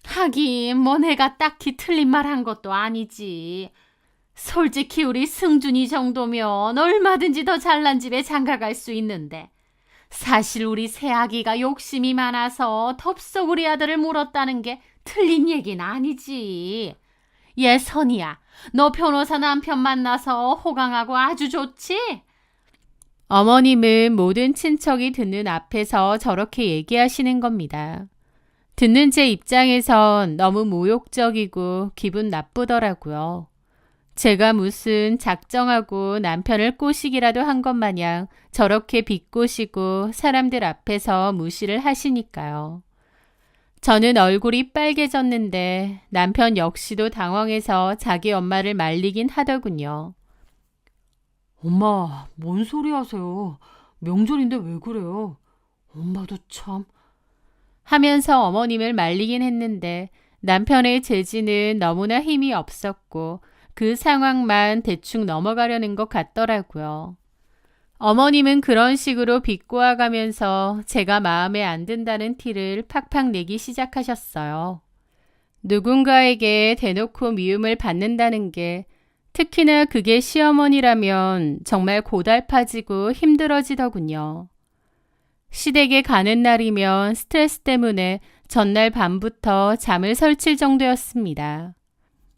하긴 뭐 내가 딱히 틀린 말 한 것도 아니지. 솔직히 우리 승준이 정도면 얼마든지 더 잘난 집에 장가갈 수 있는데 사실 우리 새아기가 욕심이 많아서 덥석 우리 아들을 물었다는 게 틀린 얘기는 아니지. 얘 선이야, 너 변호사 남편 만나서 호강하고 아주 좋지? 어머님은 모든 친척이 듣는 앞에서 저렇게 얘기하시는 겁니다. 듣는 제 입장에선 너무 모욕적이고 기분 나쁘더라고요. 제가 무슨 작정하고 남편을 꼬시기라도 한 것 마냥 저렇게 비꼬시고 사람들 앞에서 무시를 하시니까요. 저는 얼굴이 빨개졌는데 남편 역시도 당황해서 자기 엄마를 말리긴 하더군요. 엄마, 뭔 소리 하세요? 명절인데 왜 그래요? 엄마도 참. 하면서 어머님을 말리긴 했는데 남편의 제지는 너무나 힘이 없었고 그 상황만 대충 넘어가려는 것 같더라고요. 어머님은 그런 식으로 비꼬아가면서 제가 마음에 안 든다는 티를 팍팍 내기 시작하셨어요. 누군가에게 대놓고 미움을 받는다는 게 특히나 그게 시어머니라면 정말 고달파지고 힘들어지더군요. 시댁에 가는 날이면 스트레스 때문에 전날 밤부터 잠을 설칠 정도였습니다.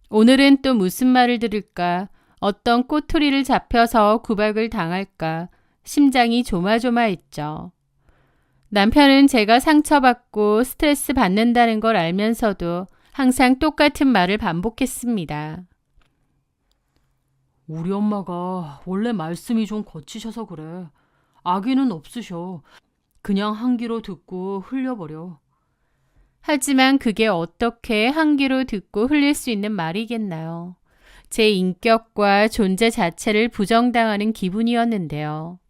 오늘은 또 무슨 말을 들을까, 어떤 꼬투리를 잡혀서 구박을 당할까 심장이 조마조마했죠. 남편은 제가 상처받고 스트레스 받는다는 걸 알면서도 항상 똑같은 말을 반복했습니다. 우리 엄마가 원래 말씀이 좀 거치셔서 그래. 악의는 없으셔. 그냥 한 귀로 듣고 흘려버려. 하지만 그게 어떻게 한 귀로 듣고 흘릴 수 있는 말이겠나요? 제 인격과 존재 자체를 부정당하는 기분이었는데요.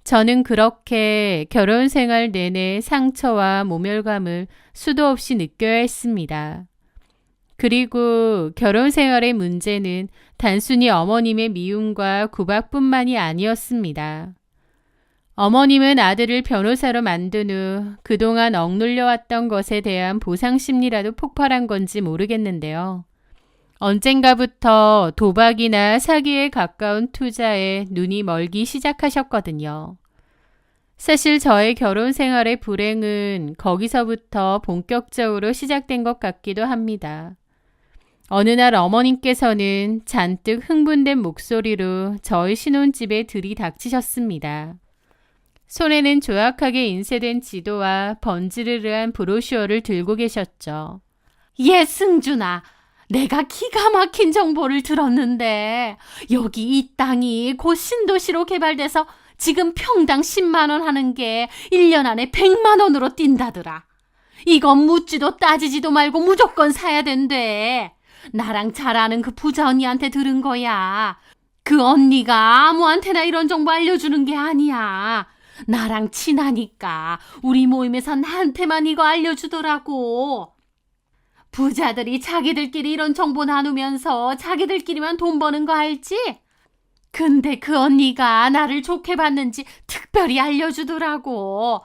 저는 그렇게 결혼 생활 내내 상처와 모멸감을 수도 없이 느껴야 했습니다. 그리고 결혼 생활의 문제는 단순히 어머님의 미움과 구박뿐만이 아니었습니다. 어머님은 아들을 변호사로 만든 후 그동안 억눌려왔던 것에 대한 보상심리라도 폭발한 건지 모르겠는데요. 언젠가부터 도박이나 사기에 가까운 투자에 눈이 멀기 시작하셨거든요. 사실 저의 결혼 생활의 불행은 거기서부터 본격적으로 시작된 것 같기도 합니다. 어느 날 어머님께서는 잔뜩 흥분된 목소리로 저희 신혼집에 들이닥치셨습니다. 손에는 조악하게 인쇄된 지도와 번지르르한 브로슈어를 들고 계셨죠. 예, 승준아, 내가 기가 막힌 정보를 들었는데 여기 이 땅이 곧 신도시로 개발돼서 지금 평당 10만 원 하는 게 1년 안에 100만 원으로 뛴다더라. 이건 묻지도 따지지도 말고 무조건 사야 된대. 나랑 잘 아는 그 부자 언니한테 들은 거야. 그 언니가 아무한테나 이런 정보 알려주는 게 아니야. 나랑 친하니까 우리 모임에서 나한테만 이거 알려주더라고. 부자들이 자기들끼리 이런 정보 나누면서 자기들끼리만 돈 버는 거 알지? 근데 그 언니가 나를 좋게 봤는지 특별히 알려주더라고.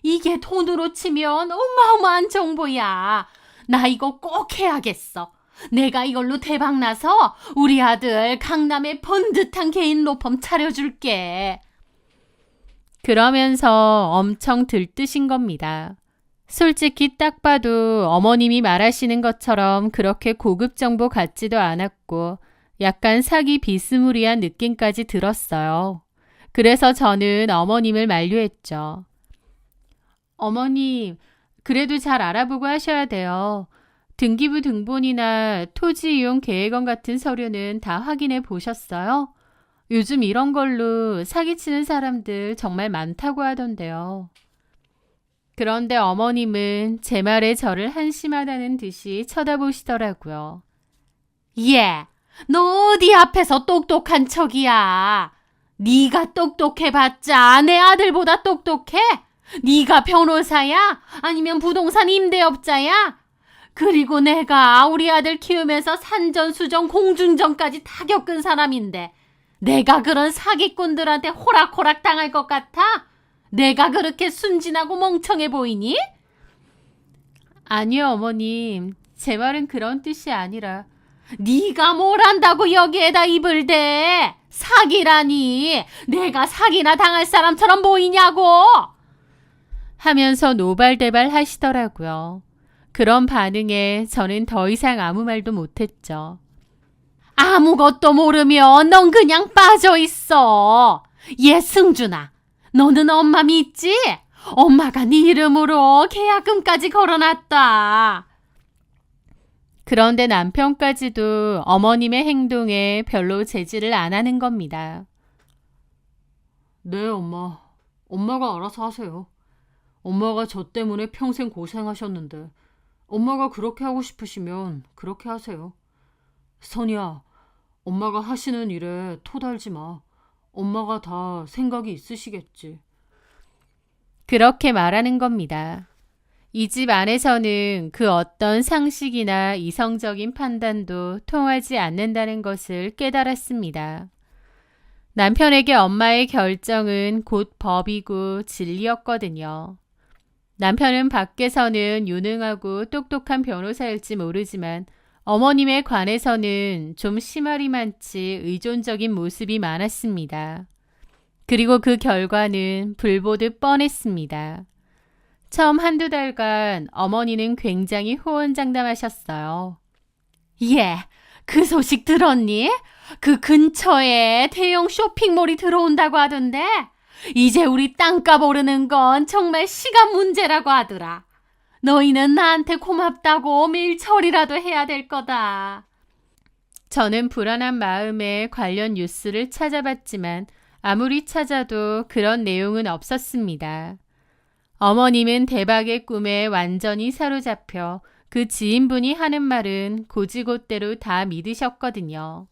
이게 돈으로 치면 어마어마한 정보야. 나 이거 꼭 해야겠어. 내가 이걸로 대박 나서 우리 아들 강남에 번듯한 개인 로펌 차려줄게. 그러면서 엄청 들뜨신 겁니다. 솔직히 딱 봐도 어머님이 말하시는 것처럼 그렇게 고급 정보 같지도 않았고 약간 사기 비스무리한 느낌까지 들었어요. 그래서 저는 어머님을 만류했죠. 어머님, 그래도 잘 알아보고 하셔야 돼요. 등기부 등본이나 토지 이용 계획안 같은 서류는 다 확인해 보셨어요? 요즘 이런 걸로 사기치는 사람들 정말 많다고 하던데요. 그런데 어머님은 제 말에 저를 한심하다는 듯이 쳐다보시더라고요. 예, 너 어디 앞에서 똑똑한 척이야. 네가 똑똑해봤자 내 아들보다 똑똑해? 네가 변호사야? 아니면 부동산 임대업자야? 그리고 내가 우리 아들 키우면서 산전수전 공중전까지 다 겪은 사람인데 내가 그런 사기꾼들한테 호락호락 당할 것 같아? 내가 그렇게 순진하고 멍청해 보이니? 아니요, 어머님. 제 말은 그런 뜻이 아니라 네가 뭘 안다고 여기에다 입을 대? 사기라니. 내가 사기나 당할 사람처럼 보이냐고. 하면서 노발대발 하시더라고요. 그런 반응에 저는 더 이상 아무 말도 못했죠. 아무것도 모르면 넌 그냥 빠져 있어. 얘 승준아, 너는 엄마 믿지? 엄마가 네 이름으로 계약금까지 걸어놨다. 그런데 남편까지도 어머님의 행동에 별로 제지를 안 하는 겁니다. 네, 엄마. 엄마가 알아서 하세요. 엄마가 저 때문에 평생 고생하셨는데 엄마가 그렇게 하고 싶으시면 그렇게 하세요. 선이야, 엄마가 하시는 일에 토달지 마. 엄마가 다 생각이 있으시겠지. 그렇게 말하는 겁니다. 이 집 안에서는 그 어떤 상식이나 이성적인 판단도 통하지 않는다는 것을 깨달았습니다. 남편에게 엄마의 결정은 곧 법이고 진리였거든요. 남편은 밖에서는 유능하고 똑똑한 변호사일지 모르지만 어머님에 관해서는 좀 심하리만치 의존적인 모습이 많았습니다. 그리고 그 결과는 불보듯 뻔했습니다. 처음 한두 달간 어머니는 굉장히 호언장담하셨어요. 예, 그 소식 들었니? 그 근처에 대형 쇼핑몰이 들어온다고 하던데 이제 우리 땅값 오르는 건 정말 시간 문제라고 하더라. 너희는 나한테 고맙다고 밀처리라도 해야 될 거다. 저는 불안한 마음에 관련 뉴스를 찾아봤지만 아무리 찾아도 그런 내용은 없었습니다. 어머님은 대박의 꿈에 완전히 사로잡혀 그 지인분이 하는 말은 곧이곧대로 다 믿으셨거든요.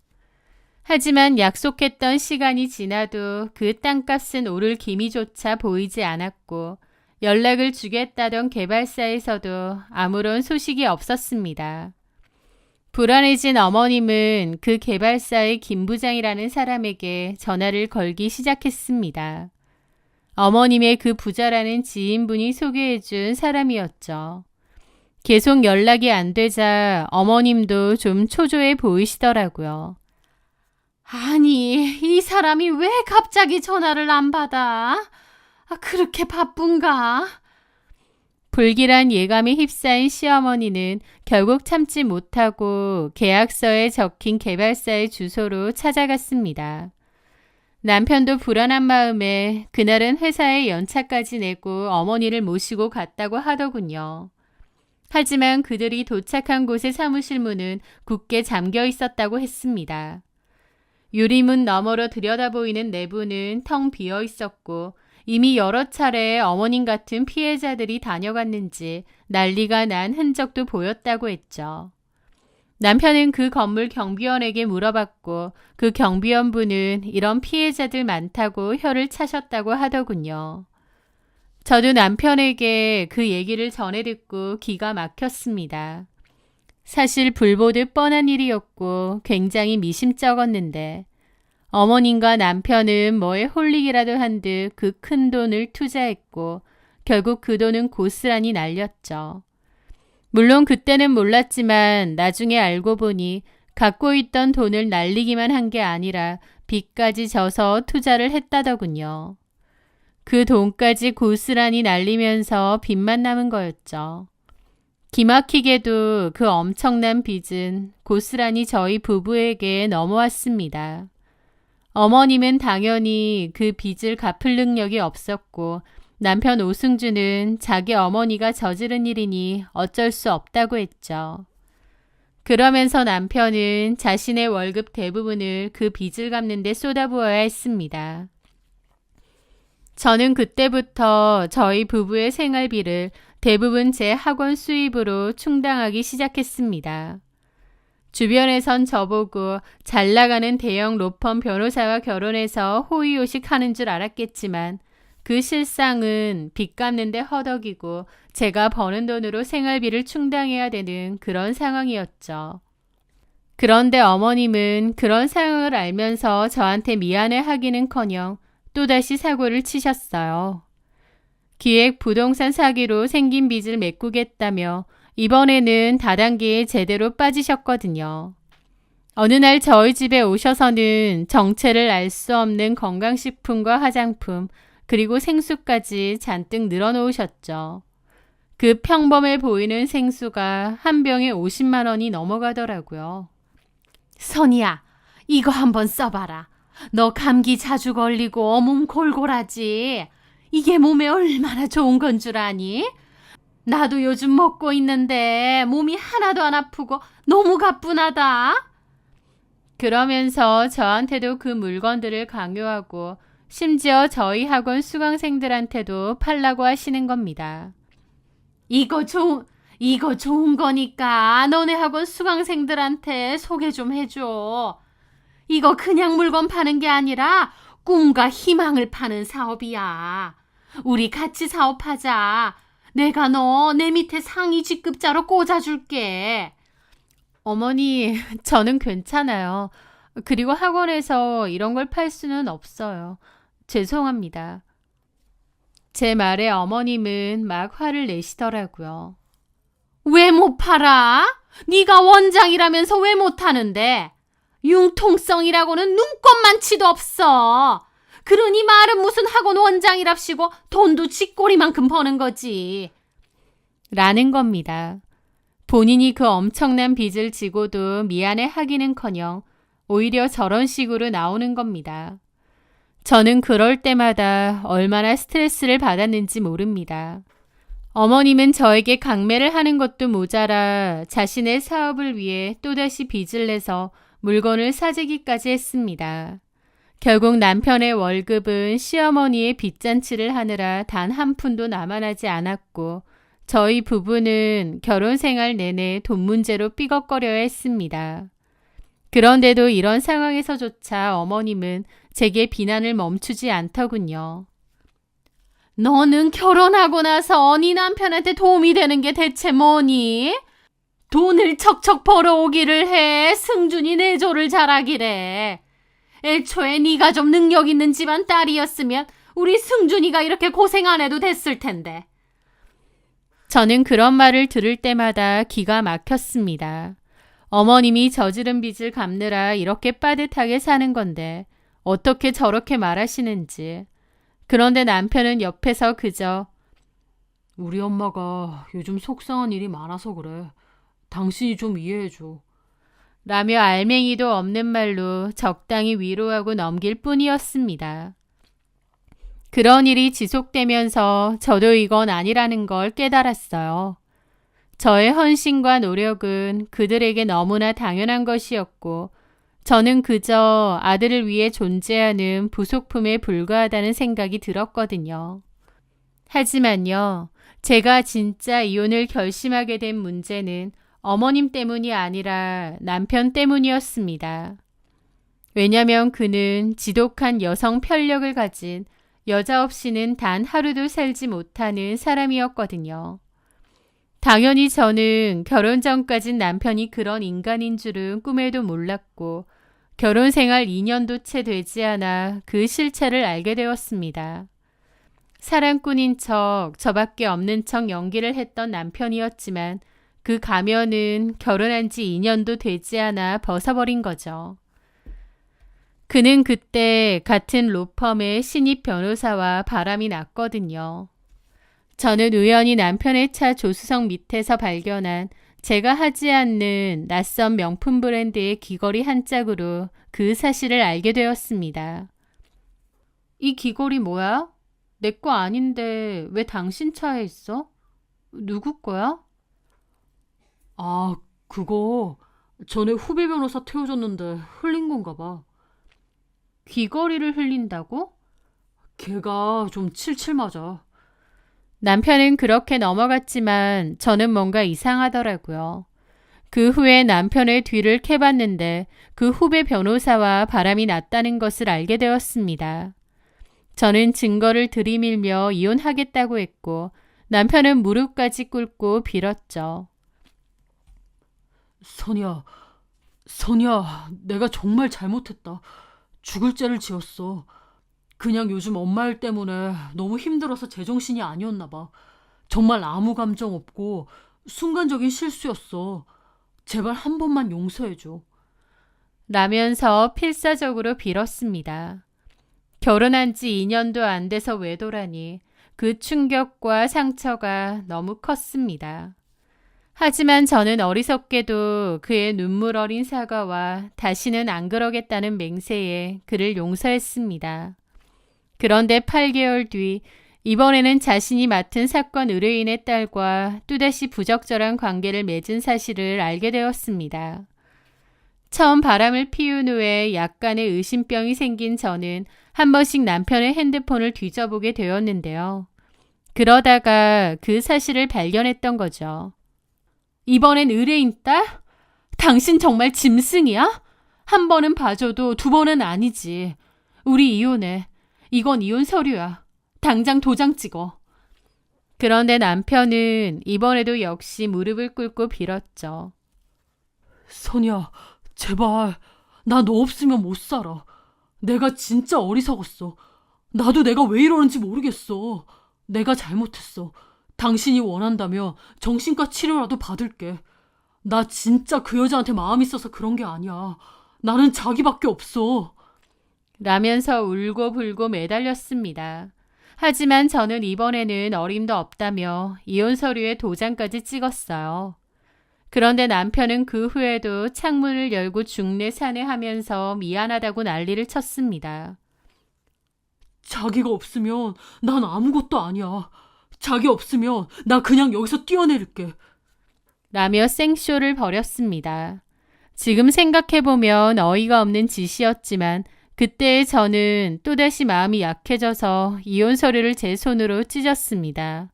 하지만 약속했던 시간이 지나도 그 땅값은 오를 기미조차 보이지 않았고 연락을 주겠다던 개발사에서도 아무런 소식이 없었습니다. 불안해진 어머님은 그 개발사의 김 부장이라는 사람에게 전화를 걸기 시작했습니다. 어머님의 그 부자라는 지인분이 소개해준 사람이었죠. 계속 연락이 안 되자 어머님도 좀 초조해 보이시더라고요. 아니, 이 사람이 왜 갑자기 전화를 안 받아? 그렇게 바쁜가? 불길한 예감에 휩싸인 시어머니는 결국 참지 못하고 계약서에 적힌 개발사의 주소로 찾아갔습니다. 남편도 불안한 마음에 그날은 회사에 연차까지 내고 어머니를 모시고 갔다고 하더군요. 하지만 그들이 도착한 곳의 사무실 문은 굳게 잠겨 있었다고 했습니다. 유리문 너머로 들여다보이는 내부는 텅 비어 있었고 이미 여러 차례 어머님 같은 피해자들이 다녀갔는지 난리가 난 흔적도 보였다고 했죠. 남편은 그 건물 경비원에게 물어봤고 그 경비원분은 이런 피해자들 많다고 혀를 차셨다고 하더군요. 저도 남편에게 그 얘기를 전해 듣고 기가 막혔습니다. 사실 불보듯 뻔한 일이었고 굉장히 미심쩍었는데 어머님과 남편은 뭐에 홀리기라도 한 듯 그 큰 돈을 투자했고 결국 그 돈은 고스란히 날렸죠. 물론 그때는 몰랐지만 나중에 알고 보니 갖고 있던 돈을 날리기만 한 게 아니라 빚까지 져서 투자를 했다더군요. 그 돈까지 고스란히 날리면서 빚만 남은 거였죠. 기막히게도 그 엄청난 빚은 고스란히 저희 부부에게 넘어왔습니다. 어머님은 당연히 그 빚을 갚을 능력이 없었고 남편 오승주는 자기 어머니가 저지른 일이니 어쩔 수 없다고 했죠. 그러면서 남편은 자신의 월급 대부분을 그 빚을 갚는 데 쏟아부어야 했습니다. 저는 그때부터 저희 부부의 생활비를 대부분 제 학원 수입으로 충당하기 시작했습니다. 주변에선 저보고 잘 나가는 대형 로펌 변호사와 결혼해서 호의호식 하는 줄 알았겠지만 그 실상은 빚 갚는데 허덕이고 제가 버는 돈으로 생활비를 충당해야 되는 그런 상황이었죠. 그런데 어머님은 그런 상황을 알면서 저한테 미안해 하기는커녕 또다시 사고를 치셨어요. 기획 부동산 사기로 생긴 빚을 메꾸겠다며 이번에는 다단계에 제대로 빠지셨거든요. 어느 날 저희 집에 오셔서는 정체를 알 수 없는 건강식품과 화장품 그리고 생수까지 잔뜩 늘어놓으셨죠. 그 평범해 보이는 생수가 한 병에 50만 원이 넘어가더라고요. 선이야, 이거 한번 써봐라. 너 감기 자주 걸리고 몸 골골하지. 이게 몸에 얼마나 좋은 건 줄 아니? 나도 요즘 먹고 있는데 몸이 하나도 안 아프고 너무 가뿐하다. 그러면서 저한테도 그 물건들을 강요하고 심지어 저희 학원 수강생들한테도 팔라고 하시는 겁니다. 이거 좋은 거니까 너네 학원 수강생들한테 소개 좀 해줘. 이거 그냥 물건 파는 게 아니라 꿈과 희망을 파는 사업이야. 우리 같이 사업하자. 내가 너 내 밑에 상위 직급자로 꽂아줄게. 어머니, 저는 괜찮아요. 그리고 학원에서 이런 걸 팔 수는 없어요. 죄송합니다. 제 말에 어머님은 막 화를 내시더라고요. 왜 못 팔아? 네가 원장이라면서 왜 못 하는데? 융통성이라고는 눈꼽만치도 없어. 그러니 말은 무슨 학원 원장이랍시고 돈도 쥐꼬리만큼 버는 거지. 라는 겁니다. 본인이 그 엄청난 빚을 지고도 미안해 하기는커녕 오히려 저런 식으로 나오는 겁니다. 저는 그럴 때마다 얼마나 스트레스를 받았는지 모릅니다. 어머님은 저에게 강매를 하는 것도 모자라 자신의 사업을 위해 또다시 빚을 내서 물건을 사재기까지 했습니다. 결국 남편의 월급은 시어머니의 빚잔치를 하느라 단 한 푼도 남아나지 않았고 저희 부부는 결혼 생활 내내 돈 문제로 삐걱거려야 했습니다. 그런데도 이런 상황에서조차 어머님은 제게 비난을 멈추지 않더군요. 너는 결혼하고 나서 네 남편한테 도움이 되는 게 대체 뭐니? 돈을 척척 벌어오기를 해. 승준이 내조를 잘하기래. 애초에 네가 좀 능력 있는 집안 딸이었으면 우리 승준이가 이렇게 고생 안 해도 됐을 텐데. 저는 그런 말을 들을 때마다 기가 막혔습니다. 어머님이 저지른 빚을 갚느라 이렇게 빠듯하게 사는 건데 어떻게 저렇게 말하시는지. 그런데 남편은 옆에서 그저 우리 엄마가 요즘 속상한 일이 많아서 그래. 당신이 좀 이해해줘. 라며 알맹이도 없는 말로 적당히 위로하고 넘길 뿐이었습니다. 그런 일이 지속되면서 저도 이건 아니라는 걸 깨달았어요. 저의 헌신과 노력은 그들에게 너무나 당연한 것이었고 저는 그저 아들을 위해 존재하는 부속품에 불과하다는 생각이 들었거든요. 하지만요, 제가 진짜 이혼을 결심하게 된 문제는 어머님 때문이 아니라 남편 때문이었습니다. 왜냐면 그는 지독한 여성 편력을 가진 여자 없이는 단 하루도 살지 못하는 사람이었거든요. 당연히 저는 결혼 전까진 남편이 그런 인간인 줄은 꿈에도 몰랐고 결혼 생활 2년도 채 되지 않아 그 실체를 알게 되었습니다. 사랑꾼인 척 저밖에 없는 척 연기를 했던 남편이었지만 그 가면은 결혼한 지 2년도 되지 않아 벗어버린 거죠. 그는 그때 같은 로펌의 신입 변호사와 바람이 났거든요. 저는 우연히 남편의 차 조수석 밑에서 발견한 제가 하지 않는 낯선 명품 브랜드의 귀걸이 한 짝으로 그 사실을 알게 되었습니다. 이 귀걸이 뭐야? 내 거 아닌데 왜 당신 차에 있어? 누구 거야? 아, 그거 전에 후배 변호사 태워줬는데 흘린 건가 봐. 귀걸이를 흘린다고? 걔가 좀 칠칠 맞아. 남편은 그렇게 넘어갔지만 저는 뭔가 이상하더라고요. 그 후에 남편의 뒤를 캐봤는데 그 후배 변호사와 바람이 났다는 것을 알게 되었습니다. 저는 증거를 들이밀며 이혼하겠다고 했고 남편은 무릎까지 꿇고 빌었죠. 선이야, 내가 정말 잘못했다. 죽을 죄를 지었어. 그냥 요즘 엄마 일 때문에 너무 힘들어서 제정신이 아니었나 봐. 정말 아무 감정 없고 순간적인 실수였어. 제발 한 번만 용서해줘. 라면서 필사적으로 빌었습니다. 결혼한 지 2년도 안 돼서 외도라니 그 충격과 상처가 너무 컸습니다. 하지만 저는 어리석게도 그의 눈물 어린 사과와 다시는 안 그러겠다는 맹세에 그를 용서했습니다. 그런데 8개월 뒤 이번에는 자신이 맡은 사건 의뢰인의 딸과 또다시 부적절한 관계를 맺은 사실을 알게 되었습니다. 처음 바람을 피운 후에 약간의 의심병이 생긴 저는 한 번씩 남편의 핸드폰을 뒤져보게 되었는데요. 그러다가 그 사실을 발견했던 거죠. 이번엔 의뢰인 딸? 당신 정말 짐승이야? 한 번은 봐줘도 두 번은 아니지. 우리 이혼해. 이건 이혼 서류야. 당장 도장 찍어. 그런데 남편은 이번에도 역시 무릎을 꿇고 빌었죠. 선이야, 제발. 나 너 없으면 못 살아. 내가 진짜 어리석었어. 나도 내가 왜 이러는지 모르겠어. 내가 잘못했어. 당신이 원한다면 정신과 치료라도 받을게. 나 진짜 그 여자한테 마음 있어서 그런 게 아니야. 나는 자기밖에 없어. 라면서 울고불고 매달렸습니다. 하지만 저는 이번에는 어림도 없다며 이혼 서류에 도장까지 찍었어요. 그런데 남편은 그 후에도 창문을 열고 중내산해하면서 미안하다고 난리를 쳤습니다. 자기가 없으면 난 아무것도 아니야. 자기 없으면 나 그냥 여기서 뛰어내릴게. 라며 생쇼를 벌였습니다. 지금 생각해보면 어이가 없는 짓이었지만 그때의 저는 또다시 마음이 약해져서 이혼 서류를 제 손으로 찢었습니다.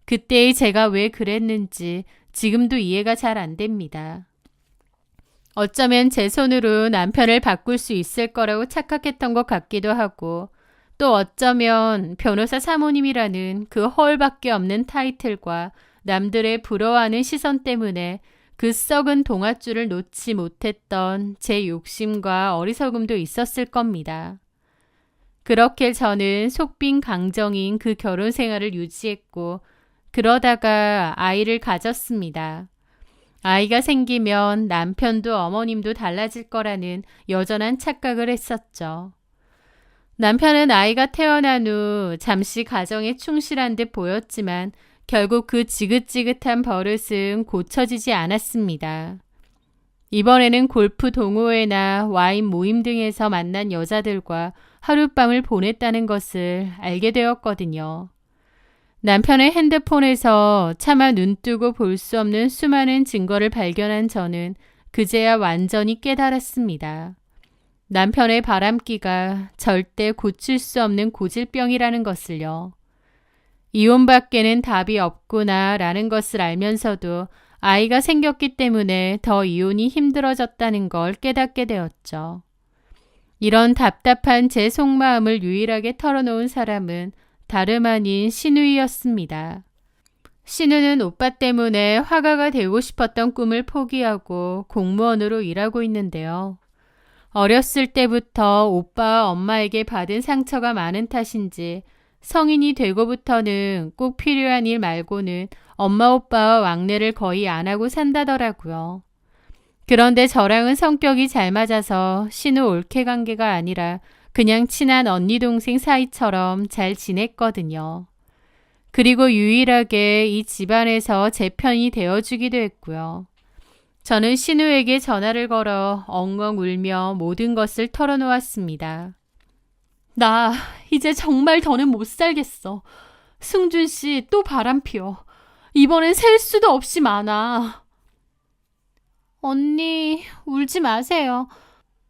그때의 제가 왜 그랬는지 지금도 이해가 잘 안 됩니다. 어쩌면 제 손으로 남편을 바꿀 수 있을 거라고 착각했던 것 같기도 하고 또 어쩌면 변호사 사모님이라는 그 헐밖에 없는 타이틀과 남들의 부러워하는 시선 때문에 그 썩은 동아줄을 놓지 못했던 제 욕심과 어리석음도 있었을 겁니다. 그렇게 저는 속빈 강정인 그 결혼 생활을 유지했고 그러다가 아이를 가졌습니다. 아이가 생기면 남편도 어머님도 달라질 거라는 여전한 착각을 했었죠. 남편은 아이가 태어난 후 잠시 가정에 충실한 듯 보였지만 결국 그 지긋지긋한 버릇은 고쳐지지 않았습니다. 이번에는 골프 동호회나 와인 모임 등에서 만난 여자들과 하룻밤을 보냈다는 것을 알게 되었거든요. 남편의 핸드폰에서 차마 눈뜨고 볼 수 없는 수많은 증거를 발견한 저는 그제야 완전히 깨달았습니다. 남편의 바람기가 절대 고칠 수 없는 고질병이라는 것을요. 이혼밖에는 답이 없구나 라는 것을 알면서도 아이가 생겼기 때문에 더 이혼이 힘들어졌다는 걸 깨닫게 되었죠. 이런 답답한 제 속마음을 유일하게 털어놓은 사람은 다름 아닌 신우이였습니다. 신우는 오빠 때문에 화가가 되고 싶었던 꿈을 포기하고 공무원으로 일하고 있는데요. 어렸을 때부터 오빠와 엄마에게 받은 상처가 많은 탓인지 성인이 되고부터는 꼭 필요한 일 말고는 엄마 오빠와 왕래를 거의 안 하고 산다더라고요. 그런데 저랑은 성격이 잘 맞아서 신우 올케 관계가 아니라 그냥 친한 언니 동생 사이처럼 잘 지냈거든요. 그리고 유일하게 이 집안에서 제 편이 되어주기도 했고요. 저는 신우에게 전화를 걸어 엉엉 울며 모든 것을 털어놓았습니다. 나 이제 정말 더는 못 살겠어. 승준 씨 또 바람피워. 이번엔 셀 수도 없이 많아. 언니, 울지 마세요.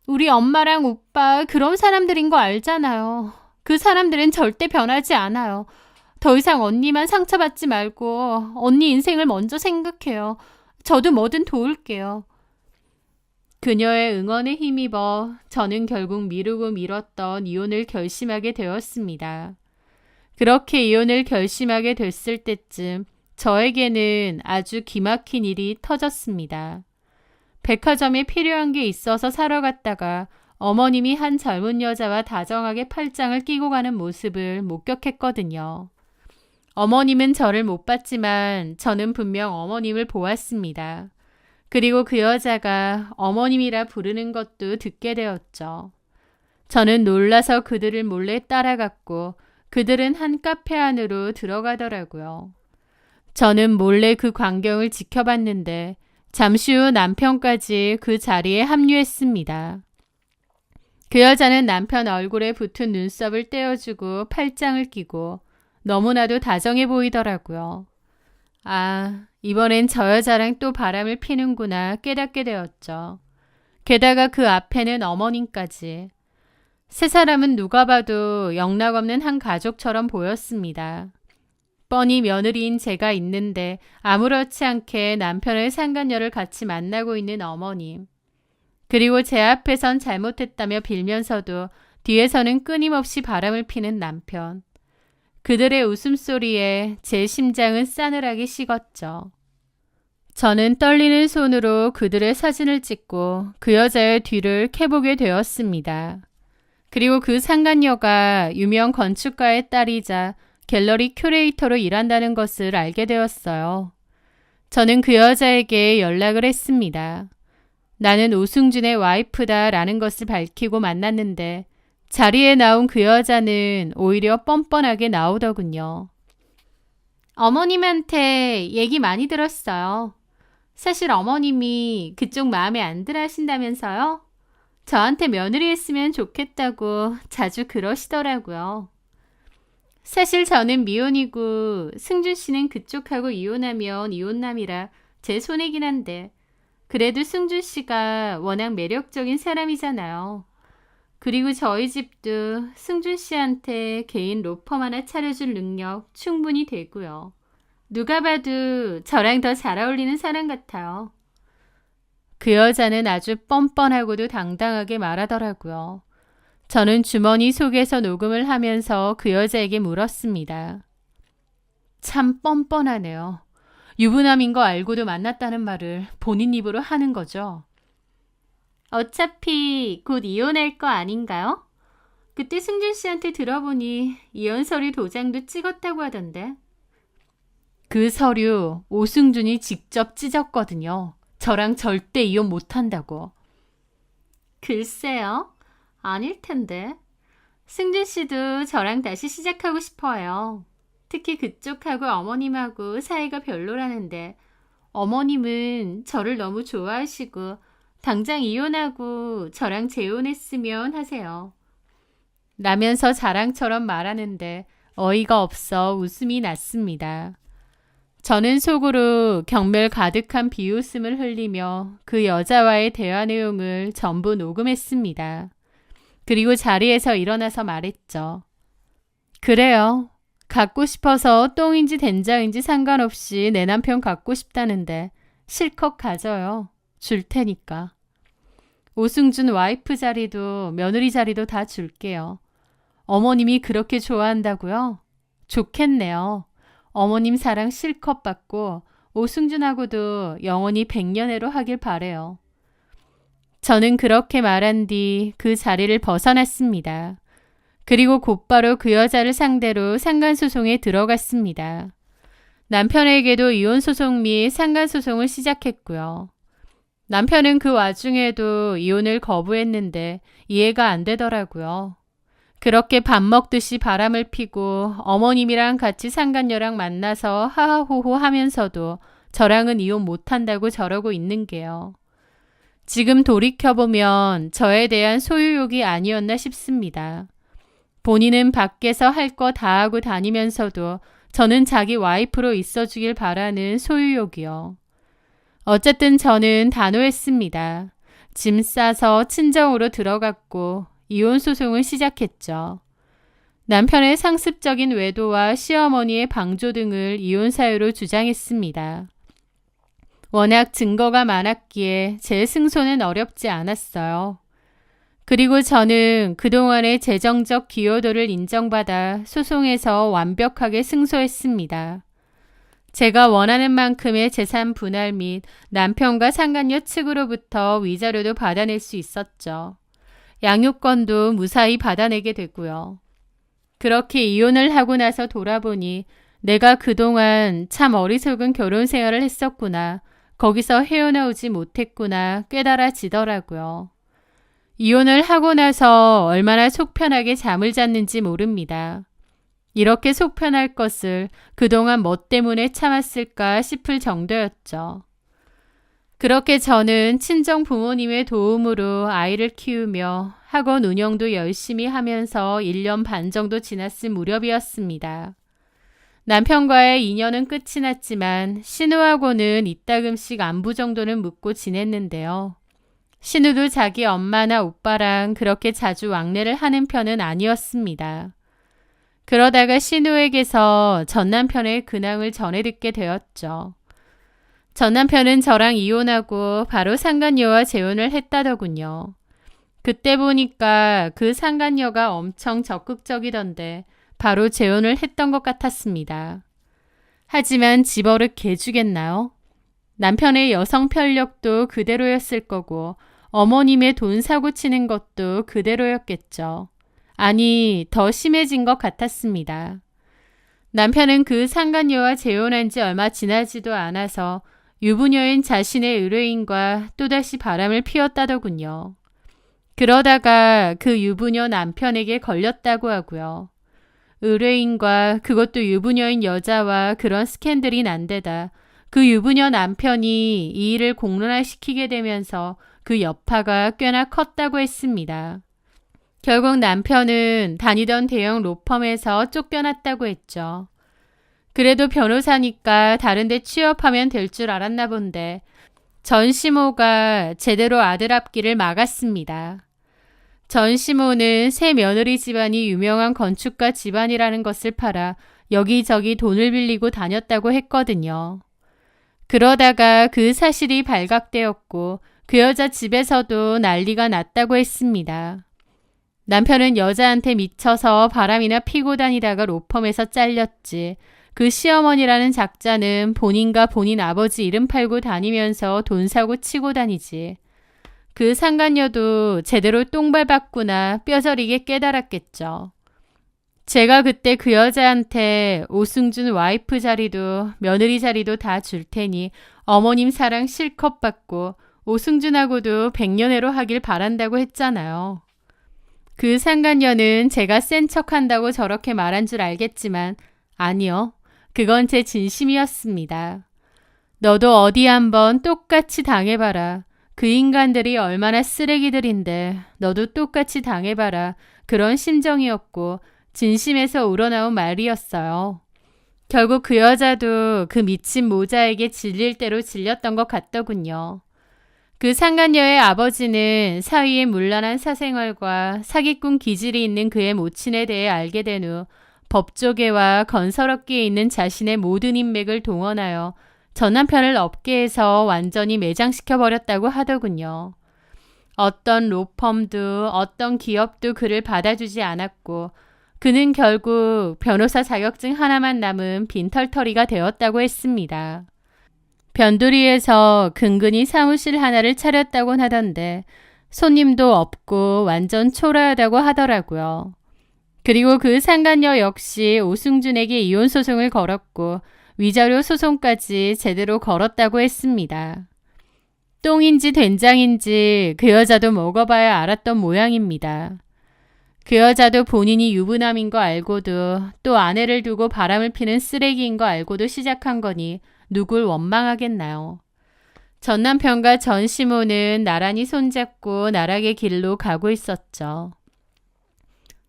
우리 엄마랑 오빠 그런 사람들인 거 알잖아요. 그 사람들은 절대 변하지 않아요. 더 이상 언니만 상처받지 말고 언니 인생을 먼저 생각해요. 저도 뭐든 도울게요. 그녀의 응원에 힘입어 저는 결국 미루고 미뤘던 이혼을 결심하게 되었습니다. 그렇게 이혼을 결심하게 됐을 때쯤 저에게는 아주 기막힌 일이 터졌습니다. 백화점에 필요한 게 있어서 사러 갔다가 어머님이 한 젊은 여자와 다정하게 팔짱을 끼고 가는 모습을 목격했거든요. 어머님은 저를 못 봤지만 저는 분명 어머님을 보았습니다. 그리고 그 여자가 어머님이라 부르는 것도 듣게 되었죠. 저는 놀라서 그들을 몰래 따라갔고 그들은 한 카페 안으로 들어가더라고요. 저는 몰래 그 광경을 지켜봤는데 잠시 후 남편까지 그 자리에 합류했습니다. 그 여자는 남편 얼굴에 붙은 눈썹을 떼어주고 팔짱을 끼고 너무나도 다정해 보이더라고요. 아, 이번엔 저 여자랑 또 바람을 피는구나 깨닫게 되었죠. 게다가 그 앞에는 어머님까지. 세 사람은 누가 봐도 영락없는 한 가족처럼 보였습니다. 뻔히 며느리인 제가 있는데 아무렇지 않게 남편의 상간녀를 같이 만나고 있는 어머님. 그리고 제 앞에선 잘못했다며 빌면서도 뒤에서는 끊임없이 바람을 피는 남편. 그들의 웃음소리에 제 심장은 싸늘하게 식었죠. 저는 떨리는 손으로 그들의 사진을 찍고 그 여자의 뒤를 캐보게 되었습니다. 그리고 그 상간녀가 유명 건축가의 딸이자 갤러리 큐레이터로 일한다는 것을 알게 되었어요. 저는 그 여자에게 연락을 했습니다. 나는 오승준의 와이프다라는 것을 밝히고 만났는데 자리에 나온 그 여자는 오히려 뻔뻔하게 나오더군요. 어머님한테 얘기 많이 들었어요. 사실 어머님이 그쪽 마음에 안 들어 하신다면서요? 저한테 며느리 했으면 좋겠다고 자주 그러시더라고요. 사실 저는 미혼이고 승준 씨는 그쪽하고 이혼하면 이혼남이라 제 손해긴 한데 그래도 승준 씨가 워낙 매력적인 사람이잖아요. 그리고 저희 집도 승준 씨한테 개인 로펌 하나 차려줄 능력 충분히 되고요. 누가 봐도 저랑 더 잘 어울리는 사람 같아요. 그 여자는 아주 뻔뻔하고도 당당하게 말하더라고요. 저는 주머니 속에서 녹음을 하면서 그 여자에게 물었습니다. 참 뻔뻔하네요. 유부남인 거 알고도 만났다는 말을 본인 입으로 하는 거죠. 어차피 곧 이혼할 거 아닌가요? 그때 승준 씨한테 들어보니 이혼 서류 도장도 찍었다고 하던데. 그 서류 오승준이 직접 찢었거든요. 저랑 절대 이혼 못한다고. 글쎄요. 아닐 텐데. 승준 씨도 저랑 다시 시작하고 싶어요. 특히 그쪽하고 어머님하고 사이가 별로라는데 어머님은 저를 너무 좋아하시고 당장 이혼하고 저랑 재혼했으면 하세요. 라면서 자랑처럼 말하는데 어이가 없어 웃음이 났습니다. 저는 속으로 경멸 가득한 비웃음을 흘리며 그 여자와의 대화 내용을 전부 녹음했습니다. 그리고 자리에서 일어나서 말했죠. 그래요. 갖고 싶어서 똥인지 된장인지 상관없이 내 남편 갖고 싶다는데 실컷 가져요. 줄 테니까. 오승준 와이프 자리도 며느리 자리도 다 줄게요. 어머님이 그렇게 좋아한다고요? 좋겠네요. 어머님 사랑 실컷 받고 오승준하고도 영원히 백년해로 하길 바래요. 저는 그렇게 말한 뒤 그 자리를 벗어났습니다. 그리고 곧바로 그 여자를 상대로 상간소송에 들어갔습니다. 남편에게도 이혼소송 및 상간소송을 시작했고요. 남편은 그 와중에도 이혼을 거부했는데 이해가 안 되더라고요. 그렇게 밥 먹듯이 바람을 피고 어머님이랑 같이 상간녀랑 만나서 하하호호 하면서도 저랑은 이혼 못한다고 저러고 있는 게요. 지금 돌이켜보면 저에 대한 소유욕이 아니었나 싶습니다. 본인은 밖에서 할 거 다 하고 다니면서도 저는 자기 와이프로 있어주길 바라는 소유욕이요. 어쨌든 저는 단호했습니다. 짐 싸서 친정으로 들어갔고 이혼 소송을 시작했죠. 남편의 상습적인 외도와 시어머니의 방조 등을 이혼 사유로 주장했습니다. 워낙 증거가 많았기에 제 승소는 어렵지 않았어요. 그리고 저는 그동안의 재정적 기여도를 인정받아 소송에서 완벽하게 승소했습니다. 제가 원하는 만큼의 재산 분할 및 남편과 상간녀 측으로부터 위자료도 받아낼 수 있었죠. 양육권도 무사히 받아내게 되고요. 그렇게 이혼을 하고 나서 돌아보니 내가 그동안 참 어리석은 결혼 생활을 했었구나. 거기서 헤어나오지 못했구나 깨달아지더라고요. 이혼을 하고 나서 얼마나 속편하게 잠을 잤는지 모릅니다. 이렇게 속편할 것을 그동안 뭐 때문에 참았을까 싶을 정도였죠. 그렇게 저는 친정 부모님의 도움으로 아이를 키우며 학원 운영도 열심히 하면서 1년 반 정도 지났을 무렵이었습니다. 남편과의 인연은 끝이 났지만 신우하고는 이따금씩 안부 정도는 묻고 지냈는데요. 신우도 자기 엄마나 오빠랑 그렇게 자주 왕래를 하는 편은 아니었습니다. 그러다가 신우에게서 전 남편의 근황을 전해 듣게 되었죠. 전 남편은 저랑 이혼하고 바로 상간녀와 재혼을 했다더군요. 그때 보니까 그 상간녀가 엄청 적극적이던데 바로 재혼을 했던 것 같았습니다. 하지만 집어릇 개주겠나요? 남편의 여성 편력도 그대로였을 거고 어머님의 돈 사고 치는 것도 그대로였겠죠. 아니, 더 심해진 것 같았습니다. 남편은 그 상간녀와 재혼한 지 얼마 지나지도 않아서 유부녀인 자신의 의뢰인과 또다시 바람을 피웠다더군요. 그러다가 그 유부녀 남편에게 걸렸다고 하고요. 의뢰인과 그것도 유부녀인 여자와 그런 스캔들이 난데다 그 유부녀 남편이 이 일을 공론화시키게 되면서 그 여파가 꽤나 컸다고 했습니다. 결국 남편은 다니던 대형 로펌에서 쫓겨났다고 했죠. 그래도 변호사니까 다른 데 취업하면 될 줄 알았나 본데 전시모가 제대로 아들 앞길을 막았습니다. 전시모는 새 며느리 집안이 유명한 건축가 집안이라는 것을 팔아 여기저기 돈을 빌리고 다녔다고 했거든요. 그러다가 그 사실이 발각되었고 그 여자 집에서도 난리가 났다고 했습니다. 남편은 여자한테 미쳐서 바람이나 피고 다니다가 로펌에서 잘렸지. 그 시어머니라는 작자는 본인과 본인 아버지 이름 팔고 다니면서 돈 사고 치고 다니지. 그 상간녀도 제대로 똥밟았구나 뼈저리게 깨달았겠죠. 제가 그때 그 여자한테 오승준 와이프 자리도 며느리 자리도 다 줄 테니 어머님 사랑 실컷 받고 오승준하고도 백년해로 하길 바란다고 했잖아요. 그 상간녀는 제가 센 척한다고 저렇게 말한 줄 알겠지만 아니요. 그건 제 진심이었습니다. 너도 어디 한번 똑같이 당해봐라. 그 인간들이 얼마나 쓰레기들인데 너도 똑같이 당해봐라. 그런 심정이었고 진심에서 우러나온 말이었어요. 결국 그 여자도 그 미친 모자에게 질릴 대로 질렸던 것 같더군요. 그 상간녀의 아버지는 사위의 문란한 사생활과 사기꾼 기질이 있는 그의 모친에 대해 알게 된 후 법조계와 건설업계에 있는 자신의 모든 인맥을 동원하여 전 남편을 업계에서 완전히 매장시켜버렸다고 하더군요. 어떤 로펌도 어떤 기업도 그를 받아주지 않았고 그는 결국 변호사 자격증 하나만 남은 빈털터리가 되었다고 했습니다. 변두리에서 근근히 사무실 하나를 차렸다곤 하던데 손님도 없고 완전 초라하다고 하더라고요. 그리고 그 상간녀 역시 오승준에게 이혼 소송을 걸었고 위자료 소송까지 제대로 걸었다고 했습니다. 똥인지 된장인지 그 여자도 먹어봐야 알았던 모양입니다. 그 여자도 본인이 유부남인 거 알고도 또 아내를 두고 바람을 피는 쓰레기인 거 알고도 시작한 거니 누굴 원망하겠나요. 전 남편과 전 시모는 나란히 손잡고 나락의 길로 가고 있었죠.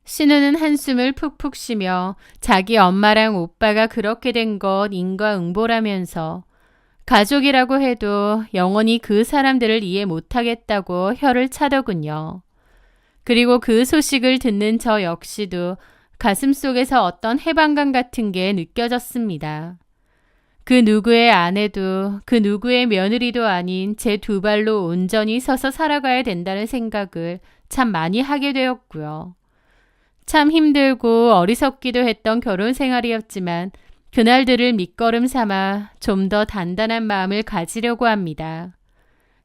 신우는 한숨을 푹푹 쉬며 자기 엄마랑 오빠가 그렇게 된 것 인과응보라면서 가족이라고 해도 영원히 그 사람들을 이해 못하겠다고 혀를 차더군요. 그리고 그 소식을 듣는 저 역시도 가슴속에서 어떤 해방감 같은 게 느껴졌습니다. 그 누구의 아내도 그 누구의 며느리도 아닌 제 두 발로 온전히 서서 살아가야 된다는 생각을 참 많이 하게 되었고요. 참 힘들고 어리석기도 했던 결혼 생활이었지만 그날들을 밑거름 삼아 좀 더 단단한 마음을 가지려고 합니다.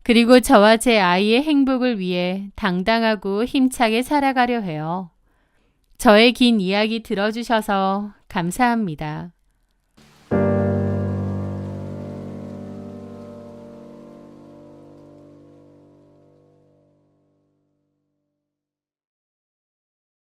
그리고 저와 제 아이의 행복을 위해 당당하고 힘차게 살아가려 해요. 저의 긴 이야기 들어주셔서 감사합니다.